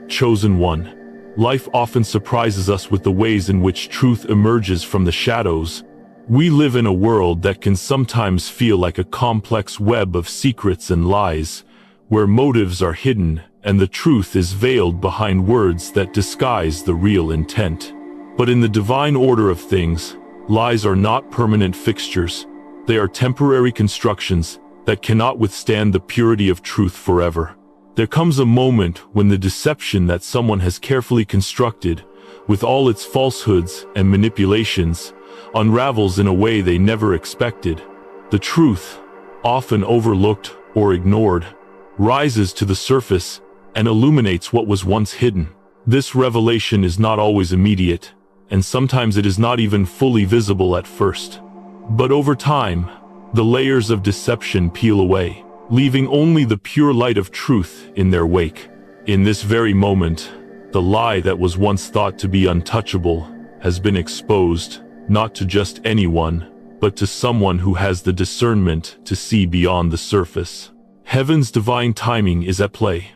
Chosen one. Life often surprises us with the ways in which truth emerges from the shadows. We live in a world that can sometimes feel like a complex web of secrets and lies, where motives are hidden and the truth is veiled behind words that disguise the real intent. But in the divine order of things, lies are not permanent fixtures. They are temporary constructions that cannot withstand the purity of truth forever. There comes a moment when the deception that someone has carefully constructed, with all its falsehoods and manipulations, unravels in a way they never expected. The truth, often overlooked or ignored, rises to the surface and illuminates what was once hidden. This revelation is not always immediate, and sometimes it is not even fully visible at first. But over time, the layers of deception peel away, leaving only the pure light of truth in their wake. In this very moment, the lie that was once thought to be untouchable has been exposed, not to just anyone, but to someone who has the discernment to see beyond the surface. Heaven's divine timing is at play,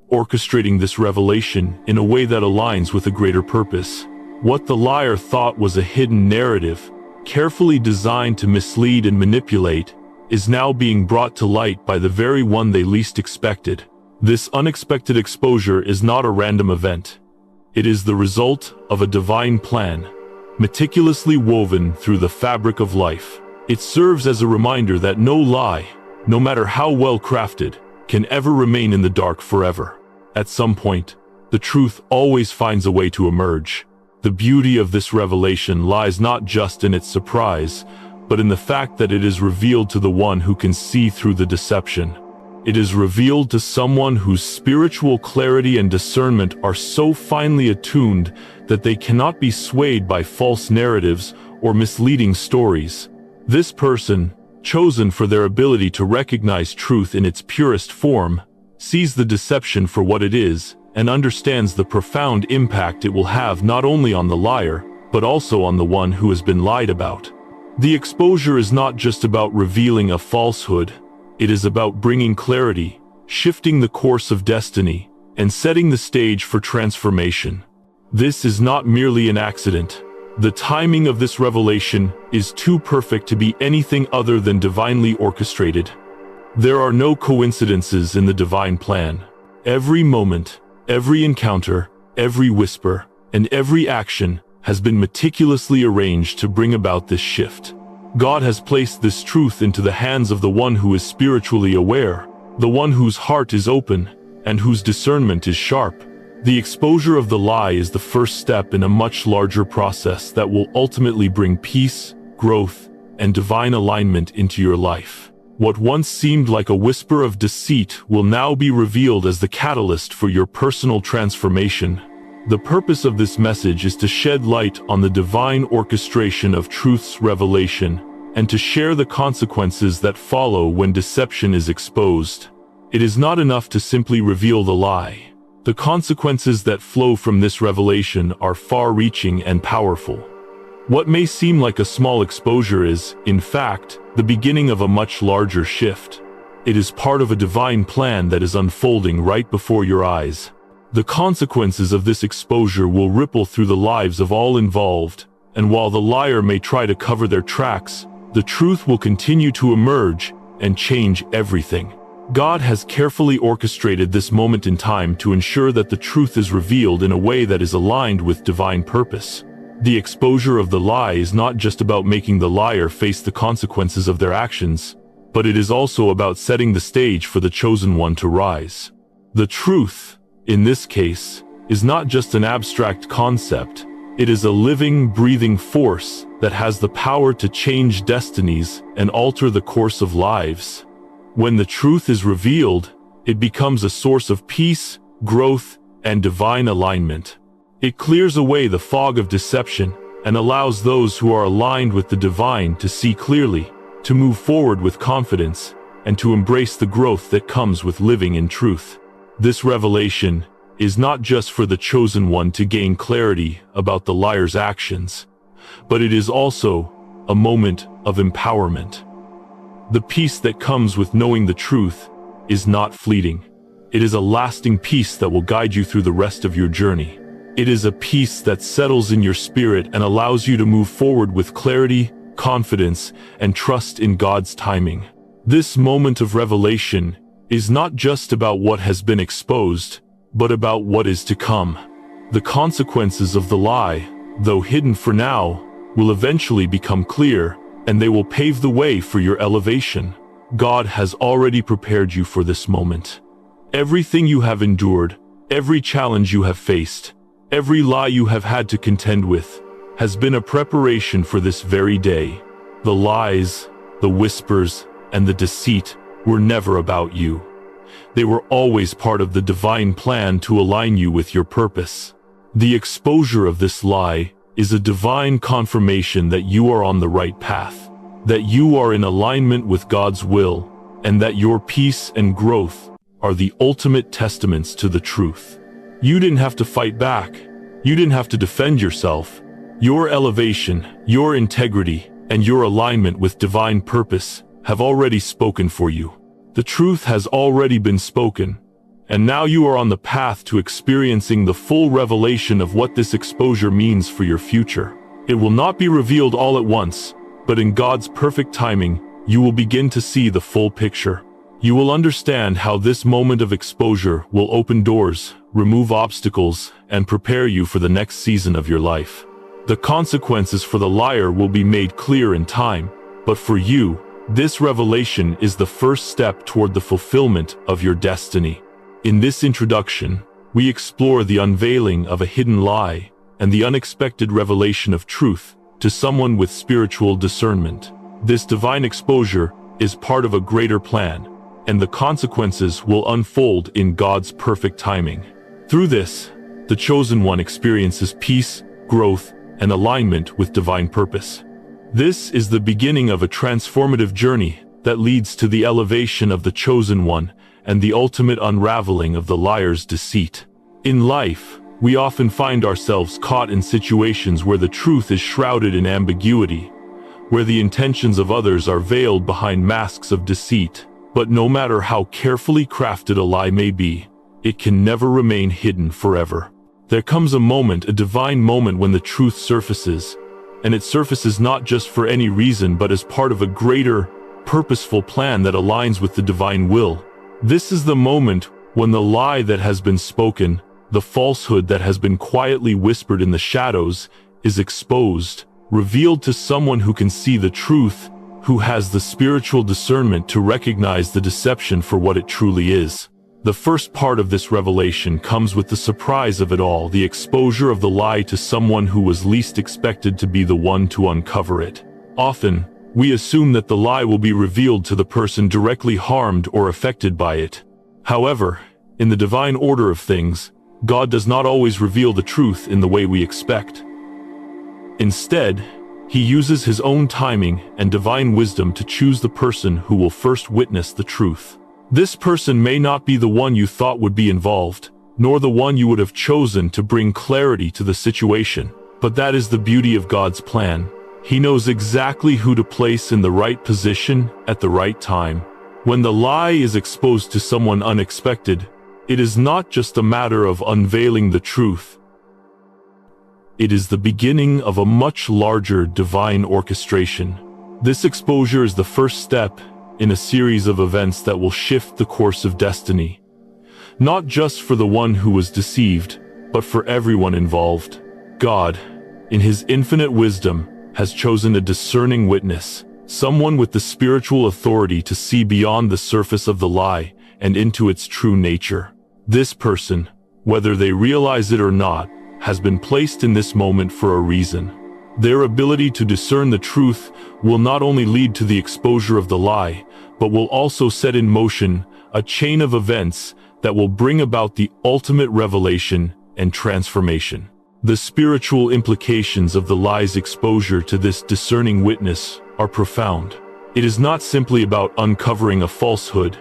orchestrating this revelation in a way that aligns with a greater purpose. What the liar thought was a hidden narrative, carefully designed to mislead and manipulate, is now being brought to light by the very one they least expected. This unexpected exposure is not a random event. It is the result of a divine plan, meticulously woven through the fabric of life. It serves as a reminder that no lie, no matter how well crafted, can ever remain in the dark forever. At some point, the truth always finds a way to emerge. The beauty of this revelation lies not just in its surprise, but in the fact that it is revealed to the one who can see through the deception. It is revealed to someone whose spiritual clarity and discernment are so finely attuned that they cannot be swayed by false narratives or misleading stories. This person, chosen for their ability to recognize truth in its purest form, sees the deception for what it is and understands the profound impact it will have not only on the liar, but also on the one who has been lied about. The exposure is not just about revealing a falsehood. It is about bringing clarity, shifting the course of destiny, and setting the stage for transformation. This is not merely an accident. The timing of this revelation is too perfect to be anything other than divinely orchestrated. There are no coincidences in the divine plan. Every moment, every encounter, every whisper, and every action has been meticulously arranged to bring about this shift. God has placed this truth into the hands of the one who is spiritually aware, the one whose heart is open, and whose discernment is sharp. The exposure of the lie is the first step in a much larger process that will ultimately bring peace, growth, and divine alignment into your life. What once seemed like a whisper of deceit will now be revealed as the catalyst for your personal transformation. The purpose of this message is to shed light on the divine orchestration of truth's revelation, and to share the consequences that follow when deception is exposed. It is not enough to simply reveal the lie. The consequences that flow from this revelation are far-reaching and powerful. What may seem like a small exposure is, in fact, the beginning of a much larger shift. It is part of a divine plan that is unfolding right before your eyes. The consequences of this exposure will ripple through the lives of all involved, and while the liar may try to cover their tracks, the truth will continue to emerge and change everything. God has carefully orchestrated this moment in time to ensure that the truth is revealed in a way that is aligned with divine purpose. The exposure of the lie is not just about making the liar face the consequences of their actions, but it is also about setting the stage for the chosen one to rise. The truth, in this case, is not just an abstract concept. It is a living, breathing force that has the power to change destinies and alter the course of lives. When the truth is revealed, it becomes a source of peace, growth, and divine alignment. It clears away the fog of deception and allows those who are aligned with the divine to see clearly, to move forward with confidence, and to embrace the growth that comes with living in truth. This revelation is not just for the chosen one to gain clarity about the liar's actions, but it is also a moment of empowerment. The peace that comes with knowing the truth is not fleeting. It is a lasting peace that will guide you through the rest of your journey. It is a peace that settles in your spirit and allows you to move forward with clarity, confidence, and trust in God's timing. This moment of revelation is not just about what has been exposed, but about what is to come. The consequences of the lie, though hidden for now, will eventually become clear, and they will pave the way for your elevation. God has already prepared you for this moment. Everything you have endured, every challenge you have faced, every lie you have had to contend with, has been a preparation for this very day. The lies, the whispers, and the deceit were never about you. They were always part of the divine plan to align you with your purpose. The exposure of this lie is a divine confirmation that you are on the right path, that you are in alignment with God's will, and that your peace and growth are the ultimate testaments to the truth. You didn't have to fight back. You didn't have to defend yourself. Your elevation, your integrity, and your alignment with divine purpose have already spoken for you. The truth has already been spoken, and now you are on the path to experiencing the full revelation of what this exposure means for your future. It will not be revealed all at once, but in God's perfect timing, you will begin to see the full picture. You will understand how this moment of exposure will open doors, remove obstacles, and prepare you for the next season of your life. The consequences for the liar will be made clear in time, but for you, this revelation is the first step toward the fulfillment of your destiny. In this introduction, we explore the unveiling of a hidden lie and the unexpected revelation of truth to someone with spiritual discernment. This divine exposure is part of a greater plan, and the consequences will unfold in God's perfect timing. Through this, the chosen one experiences peace, growth, and alignment with divine purpose. This is the beginning of a transformative journey that leads to the elevation of the chosen one and the ultimate unraveling of the liar's deceit. In life, we often find ourselves caught in situations where the truth is shrouded in ambiguity, where the intentions of others are veiled behind masks of deceit. But no matter how carefully crafted a lie may be, it can never remain hidden forever. There comes a moment, a divine moment, when the truth surfaces, and it surfaces not just for any reason but as part of a greater, purposeful plan that aligns with the divine will. This is the moment when the lie that has been spoken, the falsehood that has been quietly whispered in the shadows, is exposed, revealed to someone who can see the truth, who has the spiritual discernment to recognize the deception for what it truly is. The first part of this revelation comes with the surprise of it all, the exposure of the lie to someone who was least expected to be the one to uncover it. Often, we assume that the lie will be revealed to the person directly harmed or affected by it. However, in the divine order of things, God does not always reveal the truth in the way we expect. Instead, He uses His own timing and divine wisdom to choose the person who will first witness the truth. This person may not be the one you thought would be involved, nor the one you would have chosen to bring clarity to the situation. But that is the beauty of God's plan. He knows exactly who to place in the right position at the right time. When the lie is exposed to someone unexpected, it is not just a matter of unveiling the truth. It is the beginning of a much larger divine orchestration. This exposure is the first step in a series of events that will shift the course of destiny. Not just for the one who was deceived, but for everyone involved. God, in His infinite wisdom, has chosen a discerning witness, someone with the spiritual authority to see beyond the surface of the lie and into its true nature. This person, whether they realize it or not, has been placed in this moment for a reason. Their ability to discern the truth will not only lead to the exposure of the lie, but will also set in motion a chain of events that will bring about the ultimate revelation and transformation. The spiritual implications of the lie's exposure to this discerning witness are profound. It is not simply about uncovering a falsehood.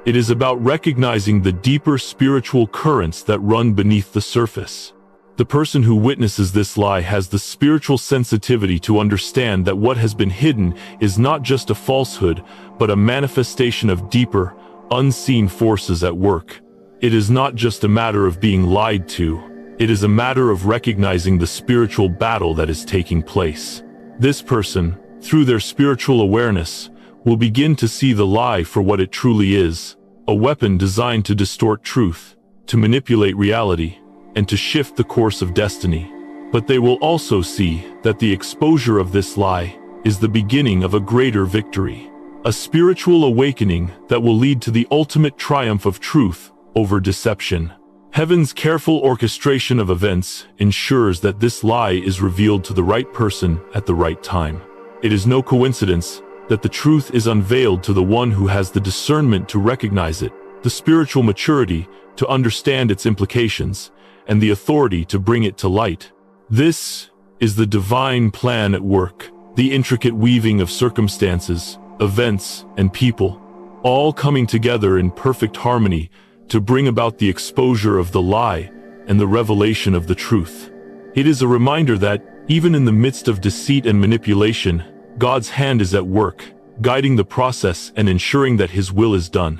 It is about recognizing the deeper spiritual currents that run beneath the surface. The person who witnesses this lie has the spiritual sensitivity to understand that what has been hidden is not just a falsehood, but a manifestation of deeper, unseen forces at work. It is not just a matter of being lied to. It is a matter of recognizing the spiritual battle that is taking place. This person, through their spiritual awareness, will begin to see the lie for what it truly is, a weapon designed to distort truth, to manipulate reality, and to shift the course of destiny. But they will also see that the exposure of this lie is the beginning of a greater victory, a spiritual awakening that will lead to the ultimate triumph of truth over deception. Heaven's careful orchestration of events ensures that this lie is revealed to the right person at the right time. It is no coincidence that the truth is unveiled to the one who has the discernment to recognize it, the spiritual maturity to understand its implications, and the authority to bring it to light. This is the divine plan at work, the intricate weaving of circumstances, events, and people, all coming together in perfect harmony to bring about the exposure of the lie and the revelation of the truth. It is a reminder that, even in the midst of deceit and manipulation, God's hand is at work, guiding the process and ensuring that His will is done.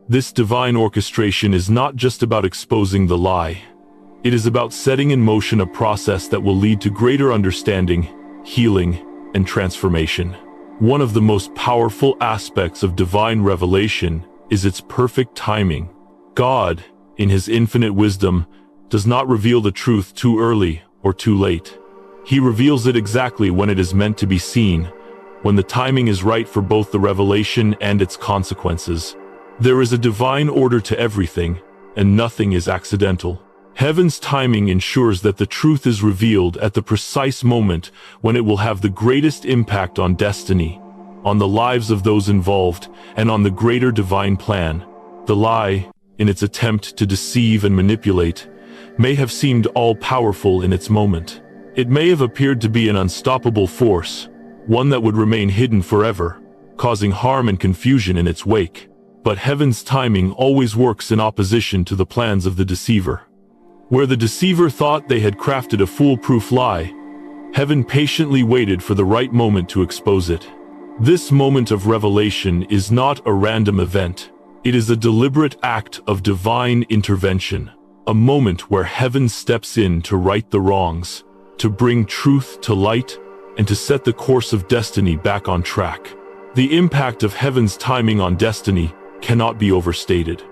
This divine orchestration is not just about exposing the lie. It is about setting in motion a process that will lead to greater understanding, healing, and transformation. One of the most powerful aspects of divine revelation is its perfect timing. God, in His infinite wisdom, does not reveal the truth too early or too late. He reveals it exactly when it is meant to be seen, when the timing is right for both the revelation and its consequences. There is a divine order to everything, and nothing is accidental. Heaven's timing ensures that the truth is revealed at the precise moment when it will have the greatest impact on destiny, on the lives of those involved, and on the greater divine plan. The lie, in its attempt to deceive and manipulate, may have seemed all-powerful in its moment. It may have appeared to be an unstoppable force, one that would remain hidden forever, causing harm and confusion in its wake. But heaven's timing always works in opposition to the plans of the deceiver. Where the deceiver thought they had crafted a foolproof lie, heaven patiently waited for the right moment to expose it. This moment of revelation is not a random event. It is a deliberate act of divine intervention, a moment where heaven steps in to right the wrongs, to bring truth to light, and to set the course of destiny back on track. The impact of heaven's timing on destiny cannot be overstated.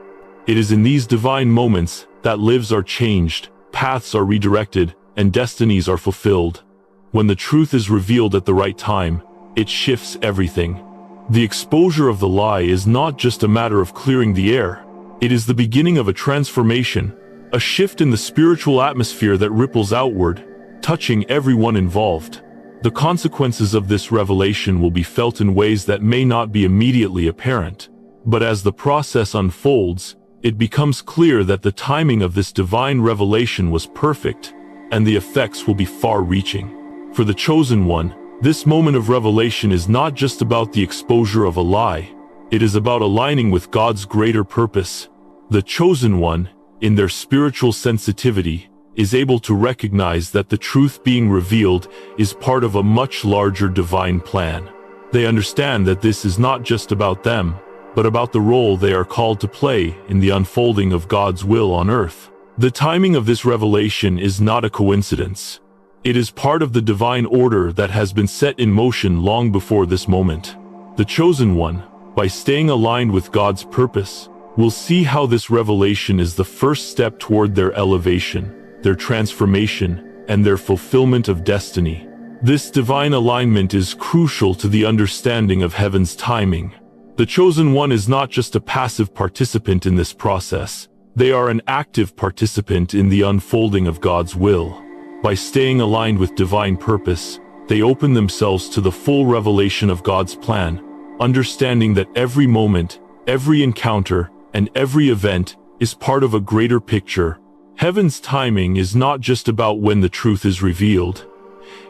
It is in these divine moments that lives are changed, paths are redirected, and destinies are fulfilled. When the truth is revealed at the right time, it shifts everything. The exposure of the lie is not just a matter of clearing the air. It is the beginning of a transformation, a shift in the spiritual atmosphere that ripples outward, touching everyone involved. The consequences of this revelation will be felt in ways that may not be immediately apparent. But as the process unfolds, it becomes clear that the timing of this divine revelation was perfect, and the effects will be far-reaching. For the chosen one, this moment of revelation is not just about the exposure of a lie. It is about aligning with God's greater purpose. The chosen one, in their spiritual sensitivity, is able to recognize that the truth being revealed is part of a much larger divine plan. They understand that this is not just about them, but about the role they are called to play in the unfolding of God's will on earth. The timing of this revelation is not a coincidence. It is part of the divine order that has been set in motion long before this moment. The chosen one, by staying aligned with God's purpose, will see how this revelation is the first step toward their elevation, their transformation, and their fulfillment of destiny. This divine alignment is crucial to the understanding of heaven's timing. The chosen one is not just a passive participant in this process. They are an active participant in the unfolding of God's will. By staying aligned with divine purpose, they open themselves to the full revelation of God's plan, understanding that every moment, every encounter, and every event is part of a greater picture. Heaven's timing is not just about when the truth is revealed.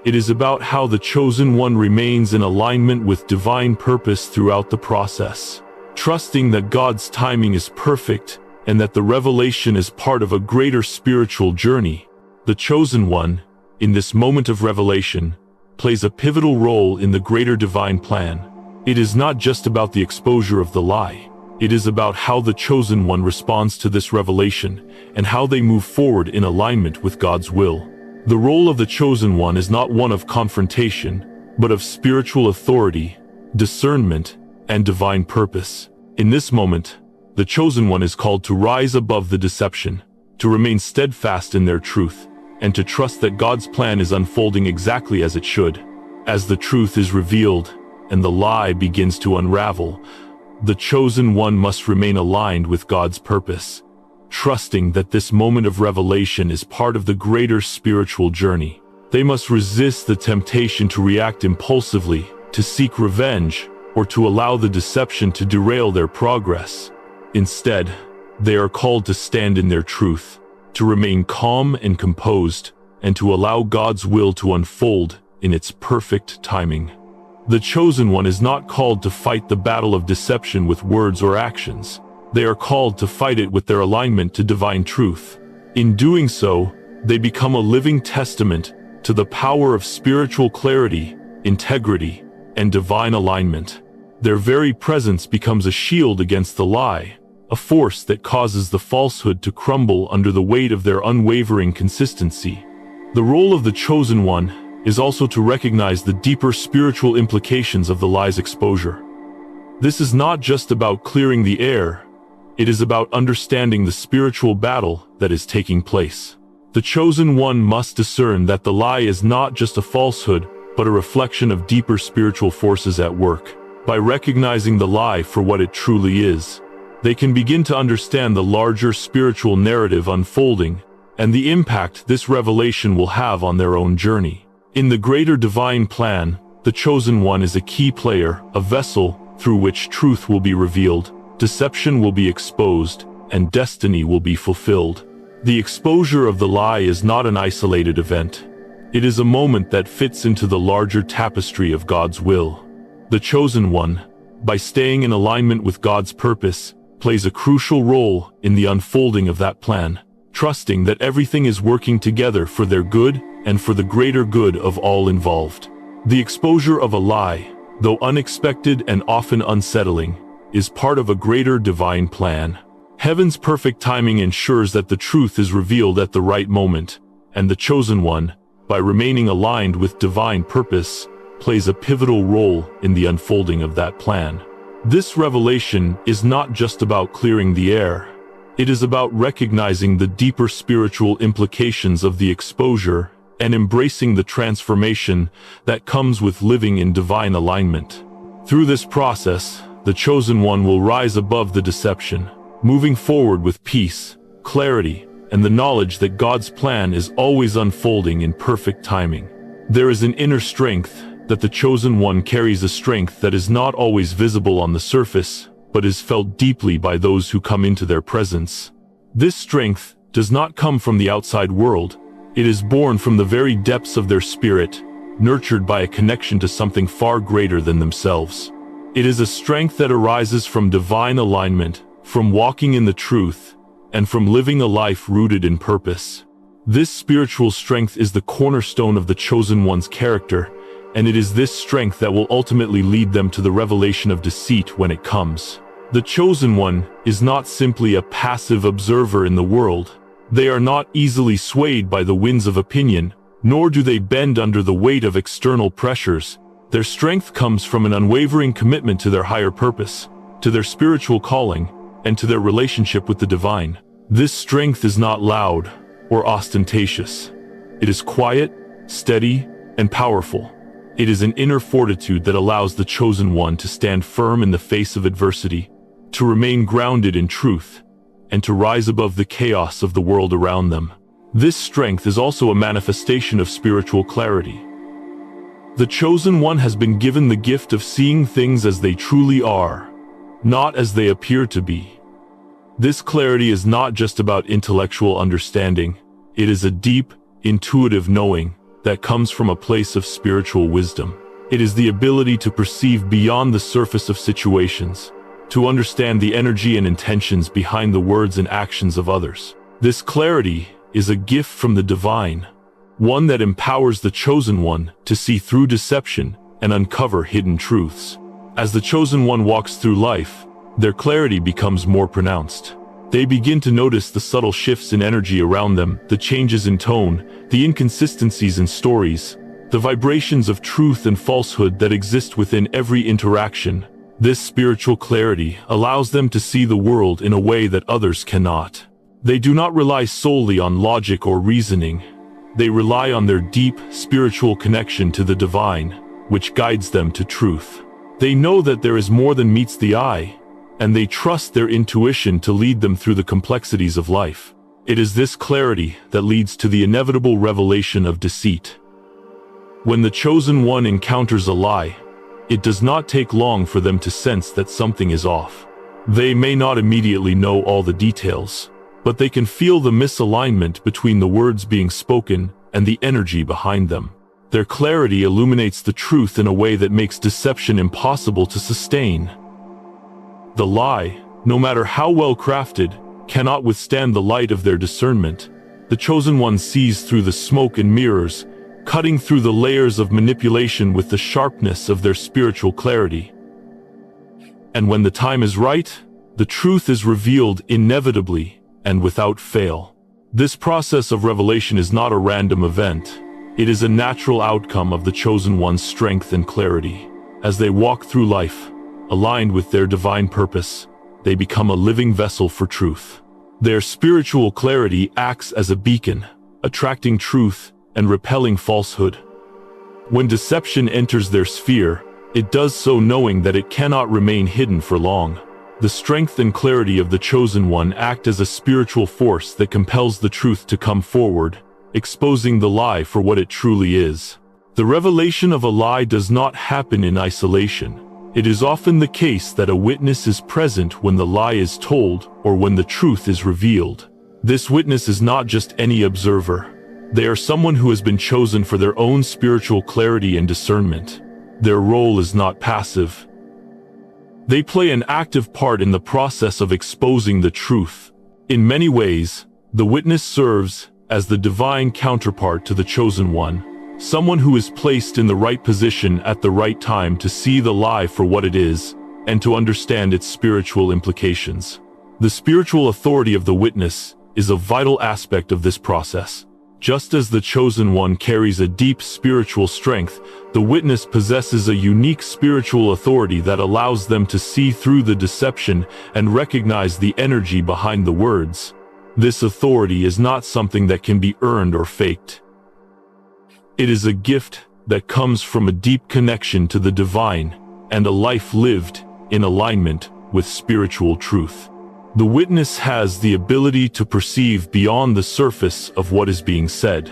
It is about how the chosen one remains in alignment with divine purpose throughout the process, trusting that God's timing is perfect and that the revelation is part of a greater spiritual journey. The chosen one, in this moment of revelation, plays a pivotal role in the greater divine plan. It is not just about the exposure of the lie. It is about how the chosen one responds to this revelation and how they move forward in alignment with God's will. The role of the chosen one is not one of confrontation, but of spiritual authority, discernment, and divine purpose. In this moment, the chosen one is called to rise above the deception, to remain steadfast in their truth, and to trust that God's plan is unfolding exactly as it should. As the truth is revealed and the lie begins to unravel, the chosen one must remain aligned with God's purpose, trusting that this moment of revelation is part of the greater spiritual journey. They must resist the temptation to react impulsively, to seek revenge, or to allow the deception to derail their progress. Instead, they are called to stand in their truth, to remain calm and composed, and to allow God's will to unfold in its perfect timing. The chosen one is not called to fight the battle of deception with words or actions. They are called to fight it with their alignment to divine truth. In doing so, they become a living testament to the power of spiritual clarity, integrity, and divine alignment. Their very presence becomes a shield against the lie, a force that causes the falsehood to crumble under the weight of their unwavering consistency. The role of the chosen one is also to recognize the deeper spiritual implications of the lie's exposure. This is not just about clearing the air, it is about understanding the spiritual battle that is taking place. The chosen one must discern that the lie is not just a falsehood, but a reflection of deeper spiritual forces at work. By recognizing the lie for what it truly is, they can begin to understand the larger spiritual narrative unfolding and the impact this revelation will have on their own journey. In the greater divine plan, the chosen one is a key player, a vessel through which truth will be revealed, deception will be exposed, and destiny will be fulfilled. The exposure of the lie is not an isolated event. It is a moment that fits into the larger tapestry of God's will. The chosen one, by staying in alignment with God's purpose, plays a crucial role in the unfolding of that plan, trusting that everything is working together for their good and for the greater good of all involved. The exposure of a lie, though unexpected and often unsettling, is part of a greater divine plan. Heaven's perfect timing ensures that the truth is revealed at the right moment, and the chosen one, by remaining aligned with divine purpose, plays a pivotal role in the unfolding of that plan. This revelation is not just about clearing the air. It is about recognizing the deeper spiritual implications of the exposure and embracing the transformation that comes with living in divine alignment. Through this process, the chosen one will rise above the deception, moving forward with peace, clarity, and the knowledge that God's plan is always unfolding in perfect timing. There is an inner strength that the chosen one carries, a strength that is not always visible on the surface, but is felt deeply by those who come into their presence. This strength does not come from the outside world. It is born from the very depths of their spirit, nurtured by a connection to something far greater than themselves. It is a strength that arises from divine alignment, from walking in the truth, and from living a life rooted in purpose. This spiritual strength is the cornerstone of the chosen one's character, and it is this strength that will ultimately lead them to the revelation of deceit when it comes. The chosen one is not simply a passive observer in the world. They are not easily swayed by the winds of opinion, nor do they bend under the weight of external pressures. Their strength comes from an unwavering commitment to their higher purpose, to their spiritual calling, and to their relationship with the divine. This strength is not loud or ostentatious. It is quiet, steady, and powerful. It is an inner fortitude that allows the chosen one to stand firm in the face of adversity, to remain grounded in truth, and to rise above the chaos of the world around them. This strength is also a manifestation of spiritual clarity. The chosen one has been given the gift of seeing things as they truly are, not as they appear to be. This clarity is not just about intellectual understanding. It is a deep, intuitive knowing that comes from a place of spiritual wisdom. It is the ability to perceive beyond the surface of situations, to understand the energy and intentions behind the words and actions of others. This clarity is a gift from the divine, one that empowers the chosen one to see through deception and uncover hidden truths. As the chosen one walks through life, their clarity becomes more pronounced. They begin to notice the subtle shifts in energy around them, the changes in tone, the inconsistencies in stories, the vibrations of truth and falsehood that exist within every interaction. This spiritual clarity allows them to see the world in a way that others cannot. They do not rely solely on logic or reasoning. They rely on their deep, spiritual connection to the divine, which guides them to truth. They know that there is more than meets the eye, and they trust their intuition to lead them through the complexities of life. It is this clarity that leads to the inevitable revelation of deceit. When the chosen one encounters a lie, it does not take long for them to sense that something is off. They may not immediately know all the details, but they can feel the misalignment between the words being spoken and the energy behind them. Their clarity illuminates the truth in a way that makes deception impossible to sustain. The lie, no matter how well crafted, cannot withstand the light of their discernment. The chosen one sees through the smoke and mirrors, cutting through the layers of manipulation with the sharpness of their spiritual clarity. And when the time is right, the truth is revealed inevitably and without fail. This process of revelation is not a random event. It is a natural outcome of the chosen one's strength and clarity. As they walk through life, aligned with their divine purpose, they become a living vessel for truth. Their spiritual clarity acts as a beacon, attracting truth and repelling falsehood. When deception enters their sphere, it does so knowing that it cannot remain hidden for long. The strength and clarity of the chosen one act as a spiritual force that compels the truth to come forward, exposing the lie for what it truly is. The revelation of a lie does not happen in isolation. It is often the case that a witness is present when the lie is told or when the truth is revealed. This witness is not just any observer. They are someone who has been chosen for their own spiritual clarity and discernment. Their role is not passive. They play an active part in the process of exposing the truth. In many ways, the witness serves as the divine counterpart to the chosen one, someone who is placed in the right position at the right time to see the lie for what it is and to understand its spiritual implications. The spiritual authority of the witness is a vital aspect of this process. Just as the chosen one carries a deep spiritual strength, the witness possesses a unique spiritual authority that allows them to see through the deception and recognize the energy behind the words. This authority is not something that can be earned or faked. It is a gift that comes from a deep connection to the divine and a life lived in alignment with spiritual truth. The witness has the ability to perceive beyond the surface of what is being said.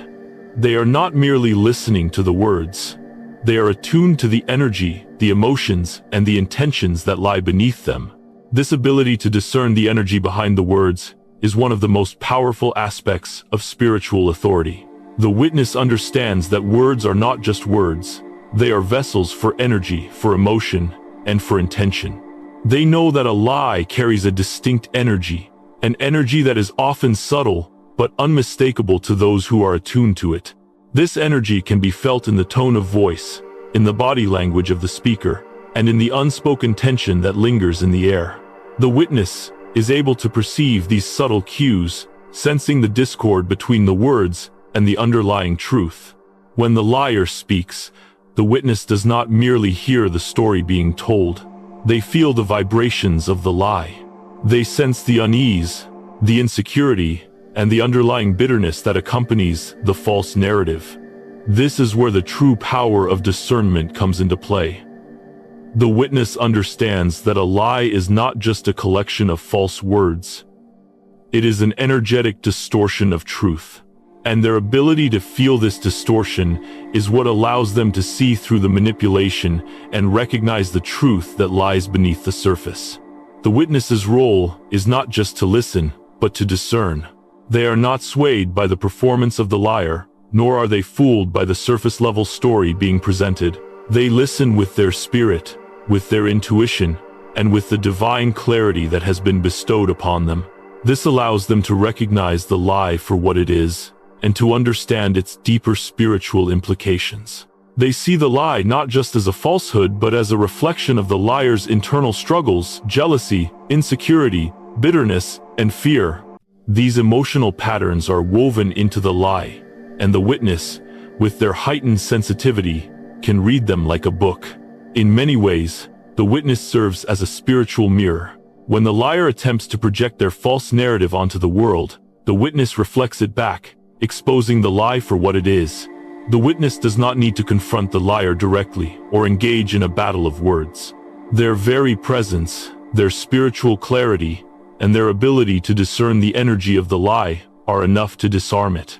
They are not merely listening to the words. They are attuned to the energy, the emotions, and the intentions that lie beneath them. This ability to discern the energy behind the words is one of the most powerful aspects of spiritual authority. The witness understands that words are not just words. They are vessels for energy, for emotion, and for intention. They know that a lie carries a distinct energy, an energy that is often subtle but unmistakable to those who are attuned to it. This energy can be felt in the tone of voice, in the body language of the speaker, and in the unspoken tension that lingers in the air. The witness is able to perceive these subtle cues, sensing the discord between the words and the underlying truth. When the liar speaks, the witness does not merely hear the story being told. They feel the vibrations of the lie. They sense the unease, the insecurity, and the underlying bitterness that accompanies the false narrative. This is where the true power of discernment comes into play. The witness understands that a lie is not just a collection of false words. It is an energetic distortion of truth. And their ability to feel this distortion is what allows them to see through the manipulation and recognize the truth that lies beneath the surface. The witness's role is not just to listen, but to discern. They are not swayed by the performance of the liar, nor are they fooled by the surface-level story being presented. They listen with their spirit, with their intuition, and with the divine clarity that has been bestowed upon them. This allows them to recognize the lie for what it is, and to understand its deeper spiritual implications. They see the lie not just as a falsehood but as a reflection of the liar's internal struggles, jealousy, insecurity, bitterness, and fear. These emotional patterns are woven into the lie, and the witness, with their heightened sensitivity, can read them like a book. In many ways, the witness serves as a spiritual mirror. When the liar attempts to project their false narrative onto the world, the witness reflects it back, exposing the lie for what it is. The witness does not need to confront the liar directly or engage in a battle of words. Their very presence, their spiritual clarity, and their ability to discern the energy of the lie are enough to disarm it.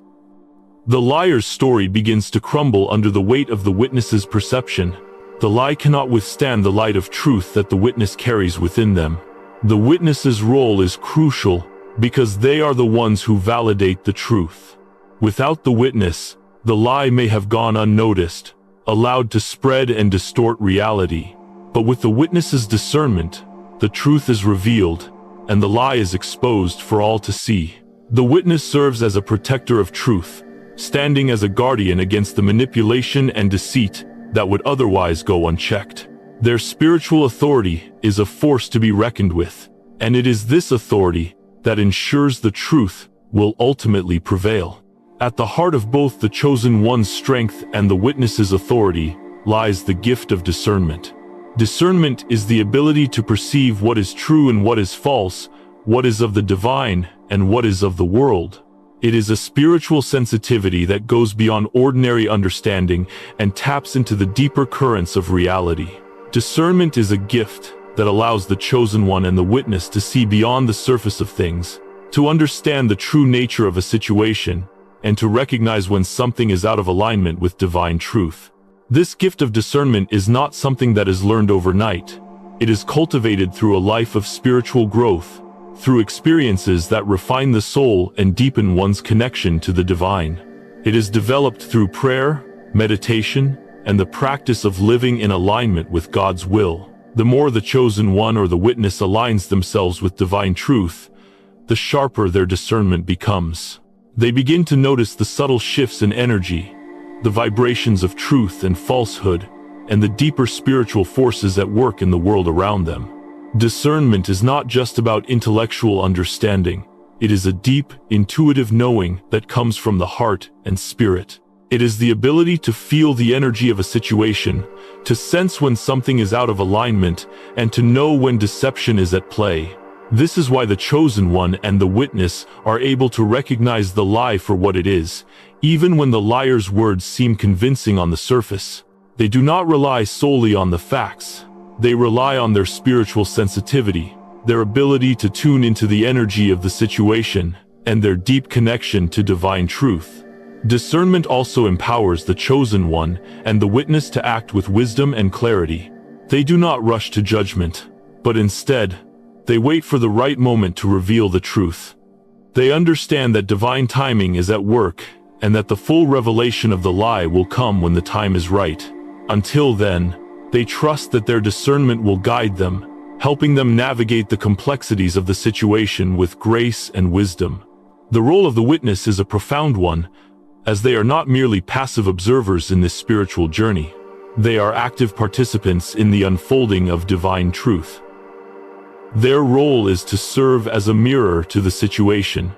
The liar's story begins to crumble under the weight of the witness's perception. The lie cannot withstand the light of truth that the witness carries within them. The witness's role is crucial because they are the ones who validate the truth. Without the witness, the lie may have gone unnoticed, allowed to spread and distort reality. But with the witness's discernment, the truth is revealed, and the lie is exposed for all to see. The witness serves as a protector of truth, standing as a guardian against the manipulation and deceit that would otherwise go unchecked. Their spiritual authority is a force to be reckoned with, and it is this authority that ensures the truth will ultimately prevail. At the heart of both the chosen one's strength and the witness's authority lies the gift of discernment. Discernment is the ability to perceive what is true and what is false, what is of the divine and what is of the world. It is a spiritual sensitivity that goes beyond ordinary understanding and taps into the deeper currents of reality. Discernment is a gift that allows the chosen one and the witness to see beyond the surface of things, to understand the true nature of a situation, and to recognize when something is out of alignment with divine truth. This gift of discernment is not something that is learned overnight. It is cultivated through a life of spiritual growth, through experiences that refine the soul and deepen one's connection to the divine. It is developed through prayer, meditation, and the practice of living in alignment with God's will. The more the chosen one or the witness aligns themselves with divine truth, the sharper their discernment becomes. They begin to notice the subtle shifts in energy, the vibrations of truth and falsehood, and the deeper spiritual forces at work in the world around them. Discernment is not just about intellectual understanding. It is a deep, intuitive knowing that comes from the heart and spirit. It is the ability to feel the energy of a situation, to sense when something is out of alignment, and to know when deception is at play. This is why the chosen one and the witness are able to recognize the lie for what it is, even when the liar's words seem convincing on the surface. They do not rely solely on the facts. They rely on their spiritual sensitivity, their ability to tune into the energy of the situation, and their deep connection to divine truth. Discernment also empowers the chosen one and the witness to act with wisdom and clarity. They do not rush to judgment, but instead, they wait for the right moment to reveal the truth. They understand that divine timing is at work, and that the full revelation of the lie will come when the time is right. Until then, they trust that their discernment will guide them, helping them navigate the complexities of the situation with grace and wisdom. The role of the witness is a profound one, as they are not merely passive observers in this spiritual journey. They are active participants in the unfolding of divine truth. Their role is to serve as a mirror to the situation,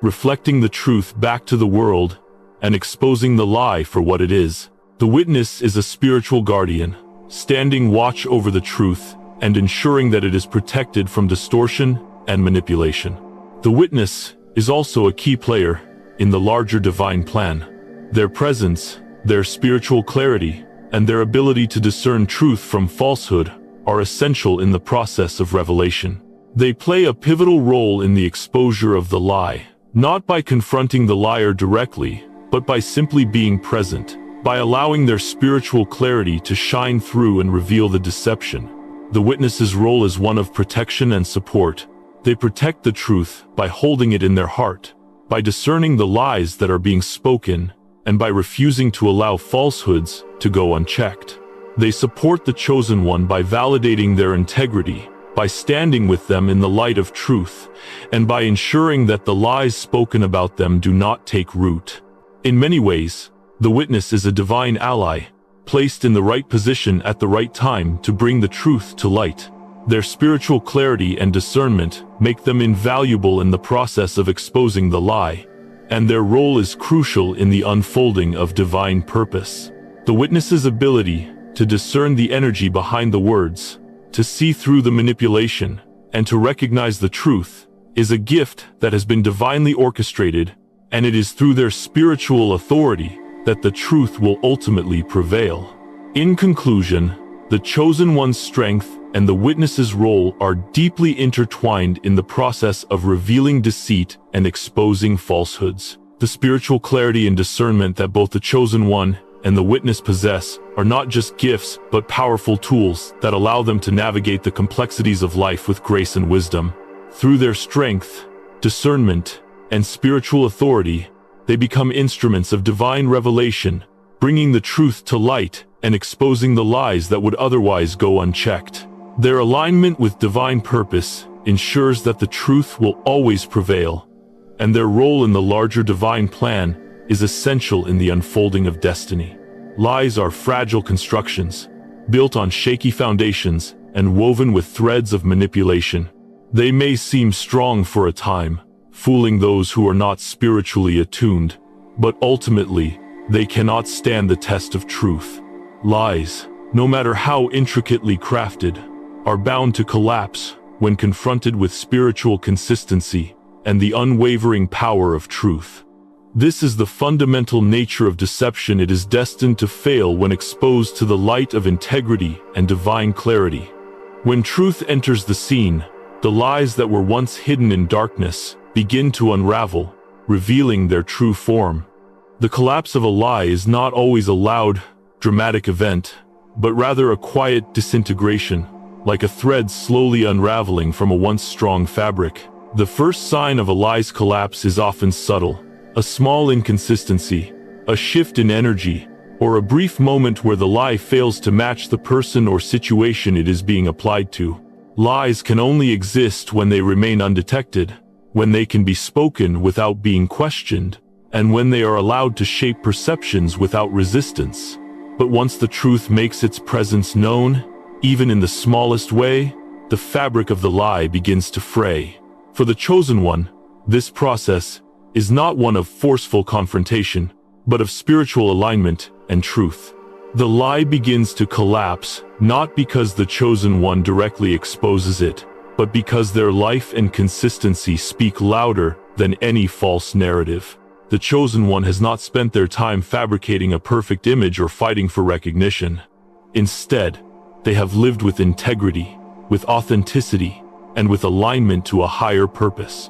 reflecting the truth back to the world and exposing the lie for what it is. The witness is a spiritual guardian, standing watch over the truth and ensuring that it is protected from distortion and manipulation. The witness is also a key player in the larger divine plan. Their presence, their spiritual clarity, and their ability to discern truth from falsehood are essential in the process of revelation. They play a pivotal role in the exposure of the lie, not by confronting the liar directly, but by simply being present, by allowing their spiritual clarity to shine through and reveal the deception. The witness's role is one of protection and support. They protect the truth by holding it in their heart, by discerning the lies that are being spoken, and by refusing to allow falsehoods to go unchecked. They support the chosen one by validating their integrity, by standing with them in the light of truth, and by ensuring that the lies spoken about them do not take root. In many ways, The witness is a divine ally, placed in the right position at the right time to bring the truth to light. Their spiritual clarity and discernment make them invaluable in the process of exposing the lie, and their role is crucial in the unfolding of divine purpose. The witness's ability to discern the energy behind the words, to see through the manipulation, and to recognize the truth is a gift that has been divinely orchestrated, and it is through their spiritual authority that the truth will ultimately prevail. In conclusion, the chosen one's strength and the witness's role are deeply intertwined in the process of revealing deceit and exposing falsehoods. The spiritual clarity and discernment that both the chosen one and the witness possess are not just gifts, but powerful tools that allow them to navigate the complexities of life with grace and wisdom. Through their strength, discernment, and spiritual authority, they become instruments of divine revelation, bringing the truth to light and exposing the lies that would otherwise go unchecked. Their alignment with divine purpose ensures that the truth will always prevail, and their role in the larger divine plan is essential in the unfolding of destiny. Lies are fragile constructions, built on shaky foundations and woven with threads of manipulation. They may seem strong for a time, fooling those who are not spiritually attuned, but ultimately, they cannot stand the test of truth. Lies, no matter how intricately crafted, are bound to collapse when confronted with spiritual consistency and the unwavering power of truth. This is the fundamental nature of deception. It is destined to fail when exposed to the light of integrity and divine clarity. When truth enters the scene, the lies that were once hidden in darkness begin to unravel, revealing their true form. The collapse of a lie is not always a loud, dramatic event, but rather a quiet disintegration, like a thread slowly unraveling from a once strong fabric. The first sign of a lie's collapse is often subtle. A small inconsistency, a shift in energy, or a brief moment where the lie fails to match the person or situation it is being applied to. Lies can only exist when they remain undetected, when they can be spoken without being questioned, and when they are allowed to shape perceptions without resistance. But once the truth makes its presence known, even in the smallest way, the fabric of the lie begins to fray. For the chosen one, this process is not one of forceful confrontation, but of spiritual alignment and truth. The lie begins to collapse, not because the chosen one directly exposes it, but because their life and consistency speak louder than any false narrative. The chosen one has not spent their time fabricating a perfect image or fighting for recognition. Instead, they have lived with integrity, with authenticity, and with alignment to a higher purpose.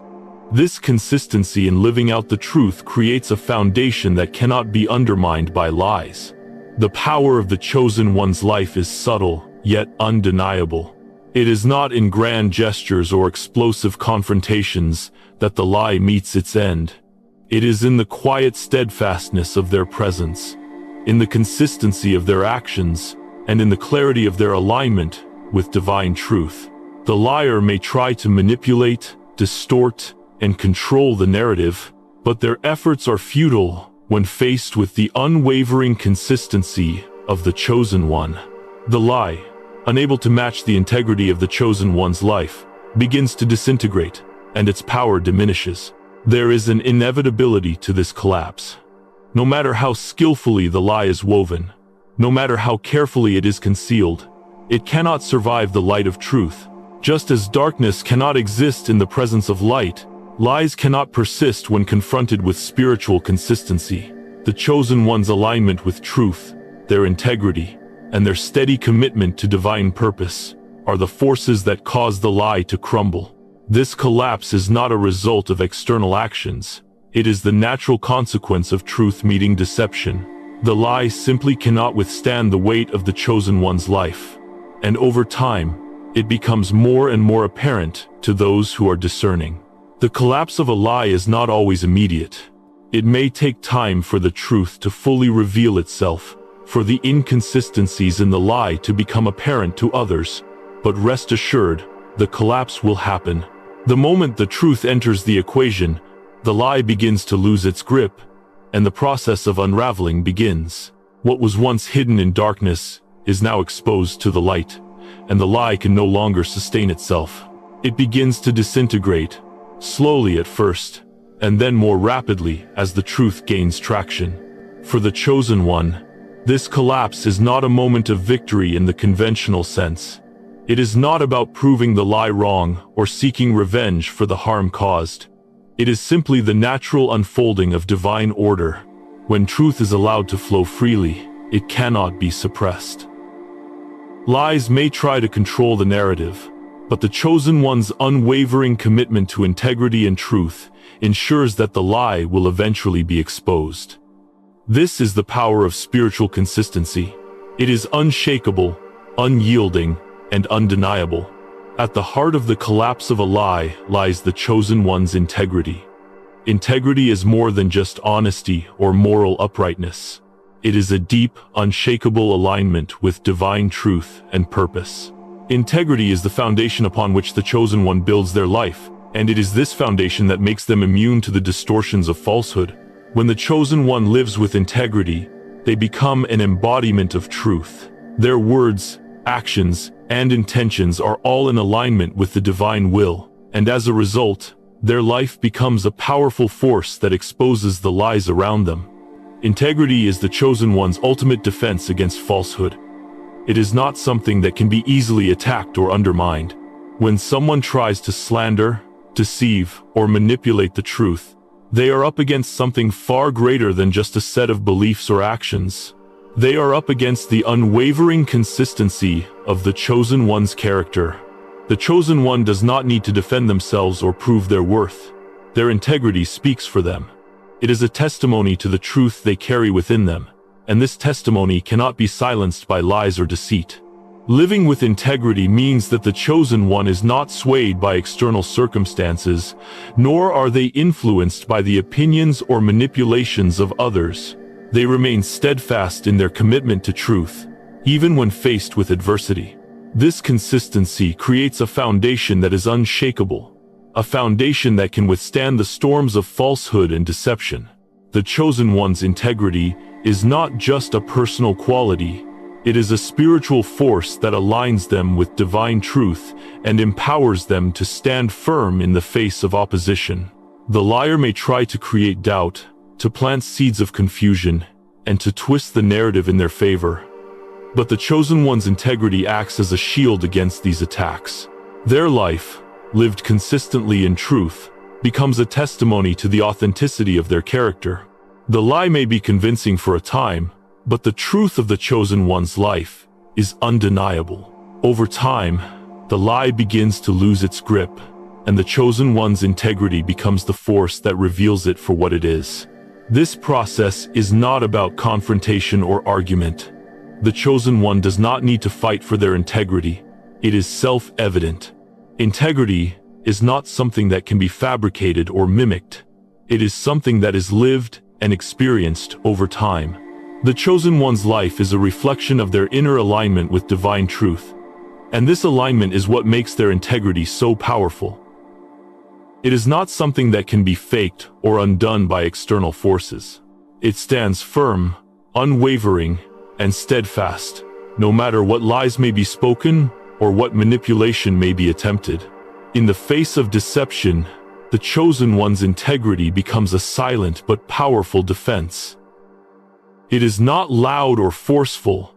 This consistency in living out the truth creates a foundation that cannot be undermined by lies. The power of the chosen one's life is subtle, yet undeniable. It is not in grand gestures or explosive confrontations that the lie meets its end. It is in the quiet steadfastness of their presence, in the consistency of their actions, and in the clarity of their alignment with divine truth. The liar may try to manipulate, distort, and control the narrative, but their efforts are futile when faced with the unwavering consistency of the chosen one. The lie, unable to match the integrity of the chosen one's life, begins to disintegrate, and its power diminishes. There is an inevitability to this collapse. No matter how skillfully the lie is woven, no matter how carefully it is concealed, it cannot survive the light of truth. Just as darkness cannot exist in the presence of light, lies cannot persist when confronted with spiritual consistency. The chosen one's alignment with truth, their integrity, and their steady commitment to divine purpose are the forces that cause the lie to crumble. This collapse is not a result of external actions. It is the natural consequence of truth meeting deception. The lie simply cannot withstand the weight of the chosen one's life. And over time, it becomes more and more apparent to those who are discerning. The collapse of a lie is not always immediate. It may take time for the truth to fully reveal itself, for the inconsistencies in the lie to become apparent to others, but rest assured, the collapse will happen. The moment the truth enters the equation, the lie begins to lose its grip, and the process of unraveling begins. What was once hidden in darkness is now exposed to the light, and the lie can no longer sustain itself. It begins to disintegrate, slowly at first, and then more rapidly as the truth gains traction. For the chosen one, this collapse is not a moment of victory in the conventional sense. It is not about proving the lie wrong or seeking revenge for the harm caused. It is simply the natural unfolding of divine order. When truth is allowed to flow freely, it cannot be suppressed. Lies may try to control the narrative, but the chosen one's unwavering commitment to integrity and truth ensures that the lie will eventually be exposed. This is the power of spiritual consistency. It is unshakable, unyielding, and undeniable. At the heart of the collapse of a lie lies the chosen one's integrity. Integrity is more than just honesty or moral uprightness. It is a deep, unshakable alignment with divine truth and purpose. Integrity is the foundation upon which the chosen one builds their life, and it is this foundation that makes them immune to the distortions of falsehood. When the chosen one lives with integrity, they become an embodiment of truth. Their words, actions, and intentions are all in alignment with the divine will, and as a result, their life becomes a powerful force that exposes the lies around them. Integrity is the chosen one's ultimate defense against falsehood. It is not something that can be easily attacked or undermined. When someone tries to slander, deceive, or manipulate the truth, they are up against something far greater than just a set of beliefs or actions. They are up against the unwavering consistency of the chosen one's character. The chosen one does not need to defend themselves or prove their worth. Their integrity speaks for them. It is a testimony to the truth they carry within them, and this testimony cannot be silenced by lies or deceit. Living with integrity means that the chosen one is not swayed by external circumstances, nor are they influenced by the opinions or manipulations of others. They remain steadfast in their commitment to truth, even when faced with adversity. This consistency creates a foundation that is unshakable, a foundation that can withstand the storms of falsehood and deception. The chosen one's integrity is not just a personal quality, it is a spiritual force that aligns them with divine truth and empowers them to stand firm in the face of opposition. The liar may try to create doubt, to plant seeds of confusion, and to twist the narrative in their favor. But the chosen one's integrity acts as a shield against these attacks. Their life, lived consistently in truth, becomes a testimony to the authenticity of their character. The lie may be convincing for a time, but the truth of the chosen one's life is undeniable. Over time, the lie begins to lose its grip, and the chosen one's integrity becomes the force that reveals it for what it is. This process is not about confrontation or argument. The chosen one does not need to fight for their integrity. It is self-evident. Integrity is not something that can be fabricated or mimicked. It is something that is lived and experienced over time. The chosen one's life is a reflection of their inner alignment with divine truth, and this alignment is what makes their integrity so powerful. It is not something that can be faked or undone by external forces. It stands firm, unwavering, and steadfast, no matter what lies may be spoken or what manipulation may be attempted. In the face of deception, the chosen one's integrity becomes a silent but powerful defense. It is not loud or forceful,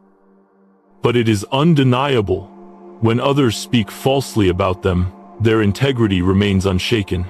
but it is undeniable. When others speak falsely about them, their integrity remains unshaken.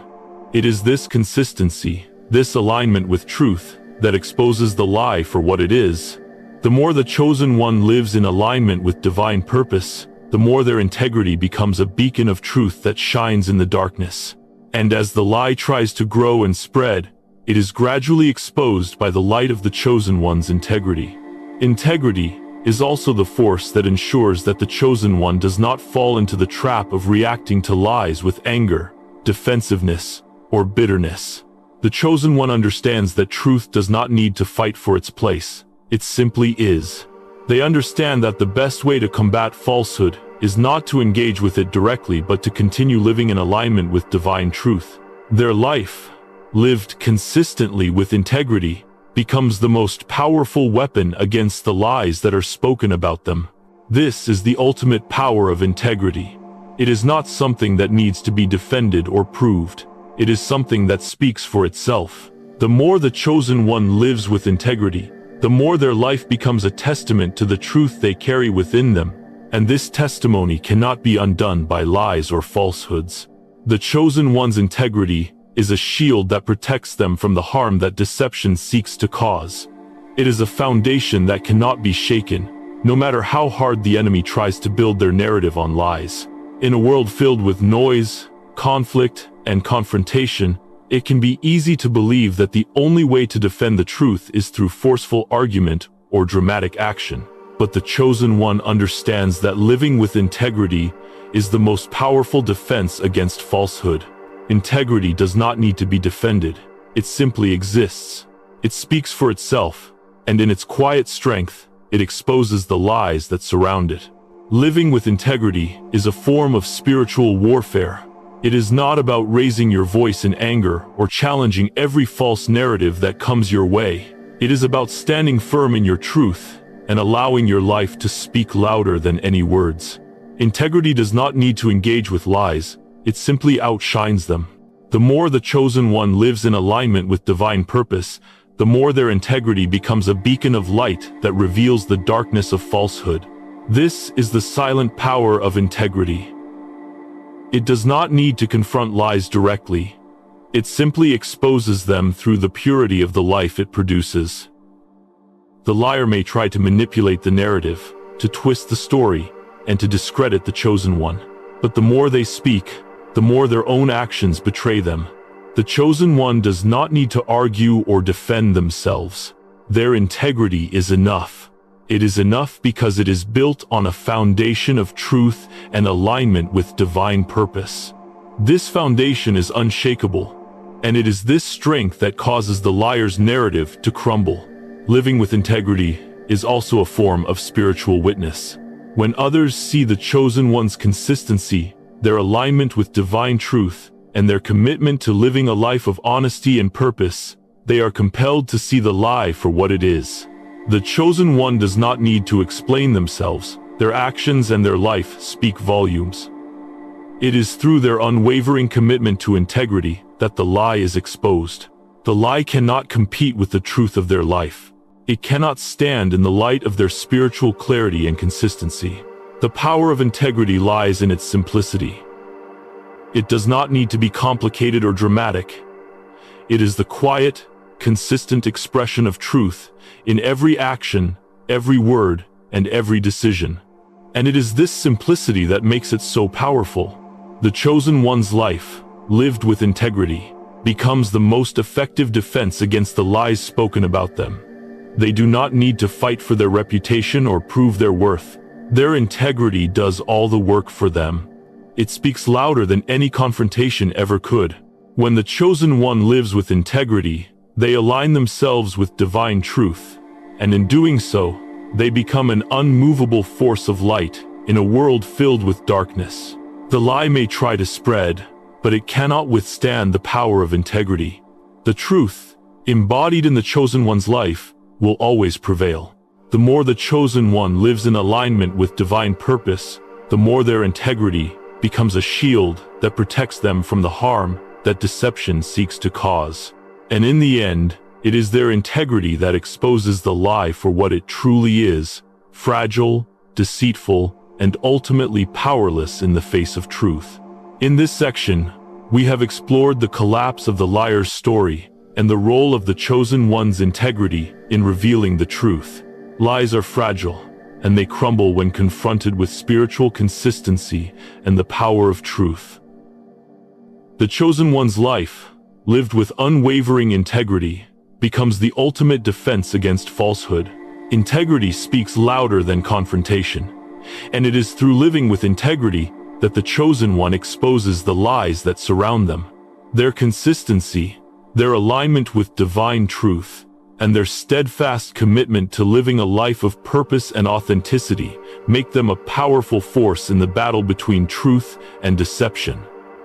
It is this consistency, this alignment with truth, that exposes the lie for what it is. The more the chosen one lives in alignment with divine purpose, the more their integrity becomes a beacon of truth that shines in the darkness. And as the lie tries to grow and spread, it is gradually exposed by the light of the chosen one's integrity. Integrity is also the force that ensures that the chosen one does not fall into the trap of reacting to lies with anger, defensiveness, or bitterness. The chosen one understands that truth does not need to fight for its place. It simply is. They understand that the best way to combat falsehood is not to engage with it directly but to continue living in alignment with divine truth. Their life, lived consistently with integrity, becomes the most powerful weapon against the lies that are spoken about them. This is the ultimate power of integrity. It is not something that needs to be defended or proved. It is something that speaks for itself. The more the chosen one lives with integrity, the more their life becomes a testament to the truth they carry within them, and this testimony cannot be undone by lies or falsehoods. The chosen one's integrity is a shield that protects them from the harm that deception seeks to cause. It is a foundation that cannot be shaken, no matter how hard the enemy tries to build their narrative on lies. In a world filled with noise, conflict, and confrontation, it can be easy to believe that the only way to defend the truth is through forceful argument or dramatic action. But the chosen one understands that living with integrity is the most powerful defense against falsehood. Integrity does not need to be defended. It simply exists. It speaks for itself, and in its quiet strength, it exposes the lies that surround it. Living with integrity is a form of spiritual warfare. It is not about raising your voice in anger or challenging every false narrative that comes your way. It is about standing firm in your truth and allowing your life to speak louder than any words. Integrity does not need to engage with lies, it simply outshines them. The more the chosen one lives in alignment with divine purpose, the more their integrity becomes a beacon of light that reveals the darkness of falsehood. This is the silent power of integrity. It does not need to confront lies directly. It simply exposes them through the purity of the life it produces. The liar may try to manipulate the narrative, to twist the story, and to discredit the chosen one. But the more they speak, the more their own actions betray them. The chosen one does not need to argue or defend themselves. Their integrity is enough. It is enough because it is built on a foundation of truth and alignment with divine purpose. This foundation is unshakable, and it is this strength that causes the liar's narrative to crumble. Living with integrity is also a form of spiritual witness. When others see the chosen one's consistency, their alignment with divine truth, and their commitment to living a life of honesty and purpose, they are compelled to see the lie for what it is. The chosen one does not need to explain themselves. Their actions and their life speak volumes. It is through their unwavering commitment to integrity that the lie is exposed. The lie cannot compete with the truth of their life. It cannot stand in the light of their spiritual clarity and consistency. The power of integrity lies in its simplicity. It does not need to be complicated or dramatic. It is the quiet, consistent expression of truth in every action, every word, and every decision. And it is this simplicity that makes it so powerful. The chosen one's life, lived with integrity, becomes the most effective defense against the lies spoken about them. They do not need to fight for their reputation or prove their worth. Their integrity does all the work for them. It speaks louder than any confrontation ever could. When the chosen one lives with integrity, they align themselves with divine truth, and in doing so, they become an unmovable force of light in a world filled with darkness. The lie may try to spread, but it cannot withstand the power of integrity. The truth, embodied in the chosen one's life, will always prevail. The more the chosen one lives in alignment with divine purpose, the more their integrity becomes a shield that protects them from the harm that deception seeks to cause. And in the end, it is their integrity that exposes the lie for what it truly is: fragile, deceitful, and ultimately powerless in the face of truth. In this section, we have explored the collapse of the liar's story and the role of the chosen one's integrity in revealing the truth. Lies are fragile, and they crumble when confronted with spiritual consistency and the power of truth. The chosen one's life, lived with unwavering integrity, becomes the ultimate defense against falsehood. Integrity speaks louder than confrontation, and it is through living with integrity that the chosen one exposes the lies that surround them. Their consistency, their alignment with divine truth, and their steadfast commitment to living a life of purpose and authenticity make them a powerful force in the battle between truth and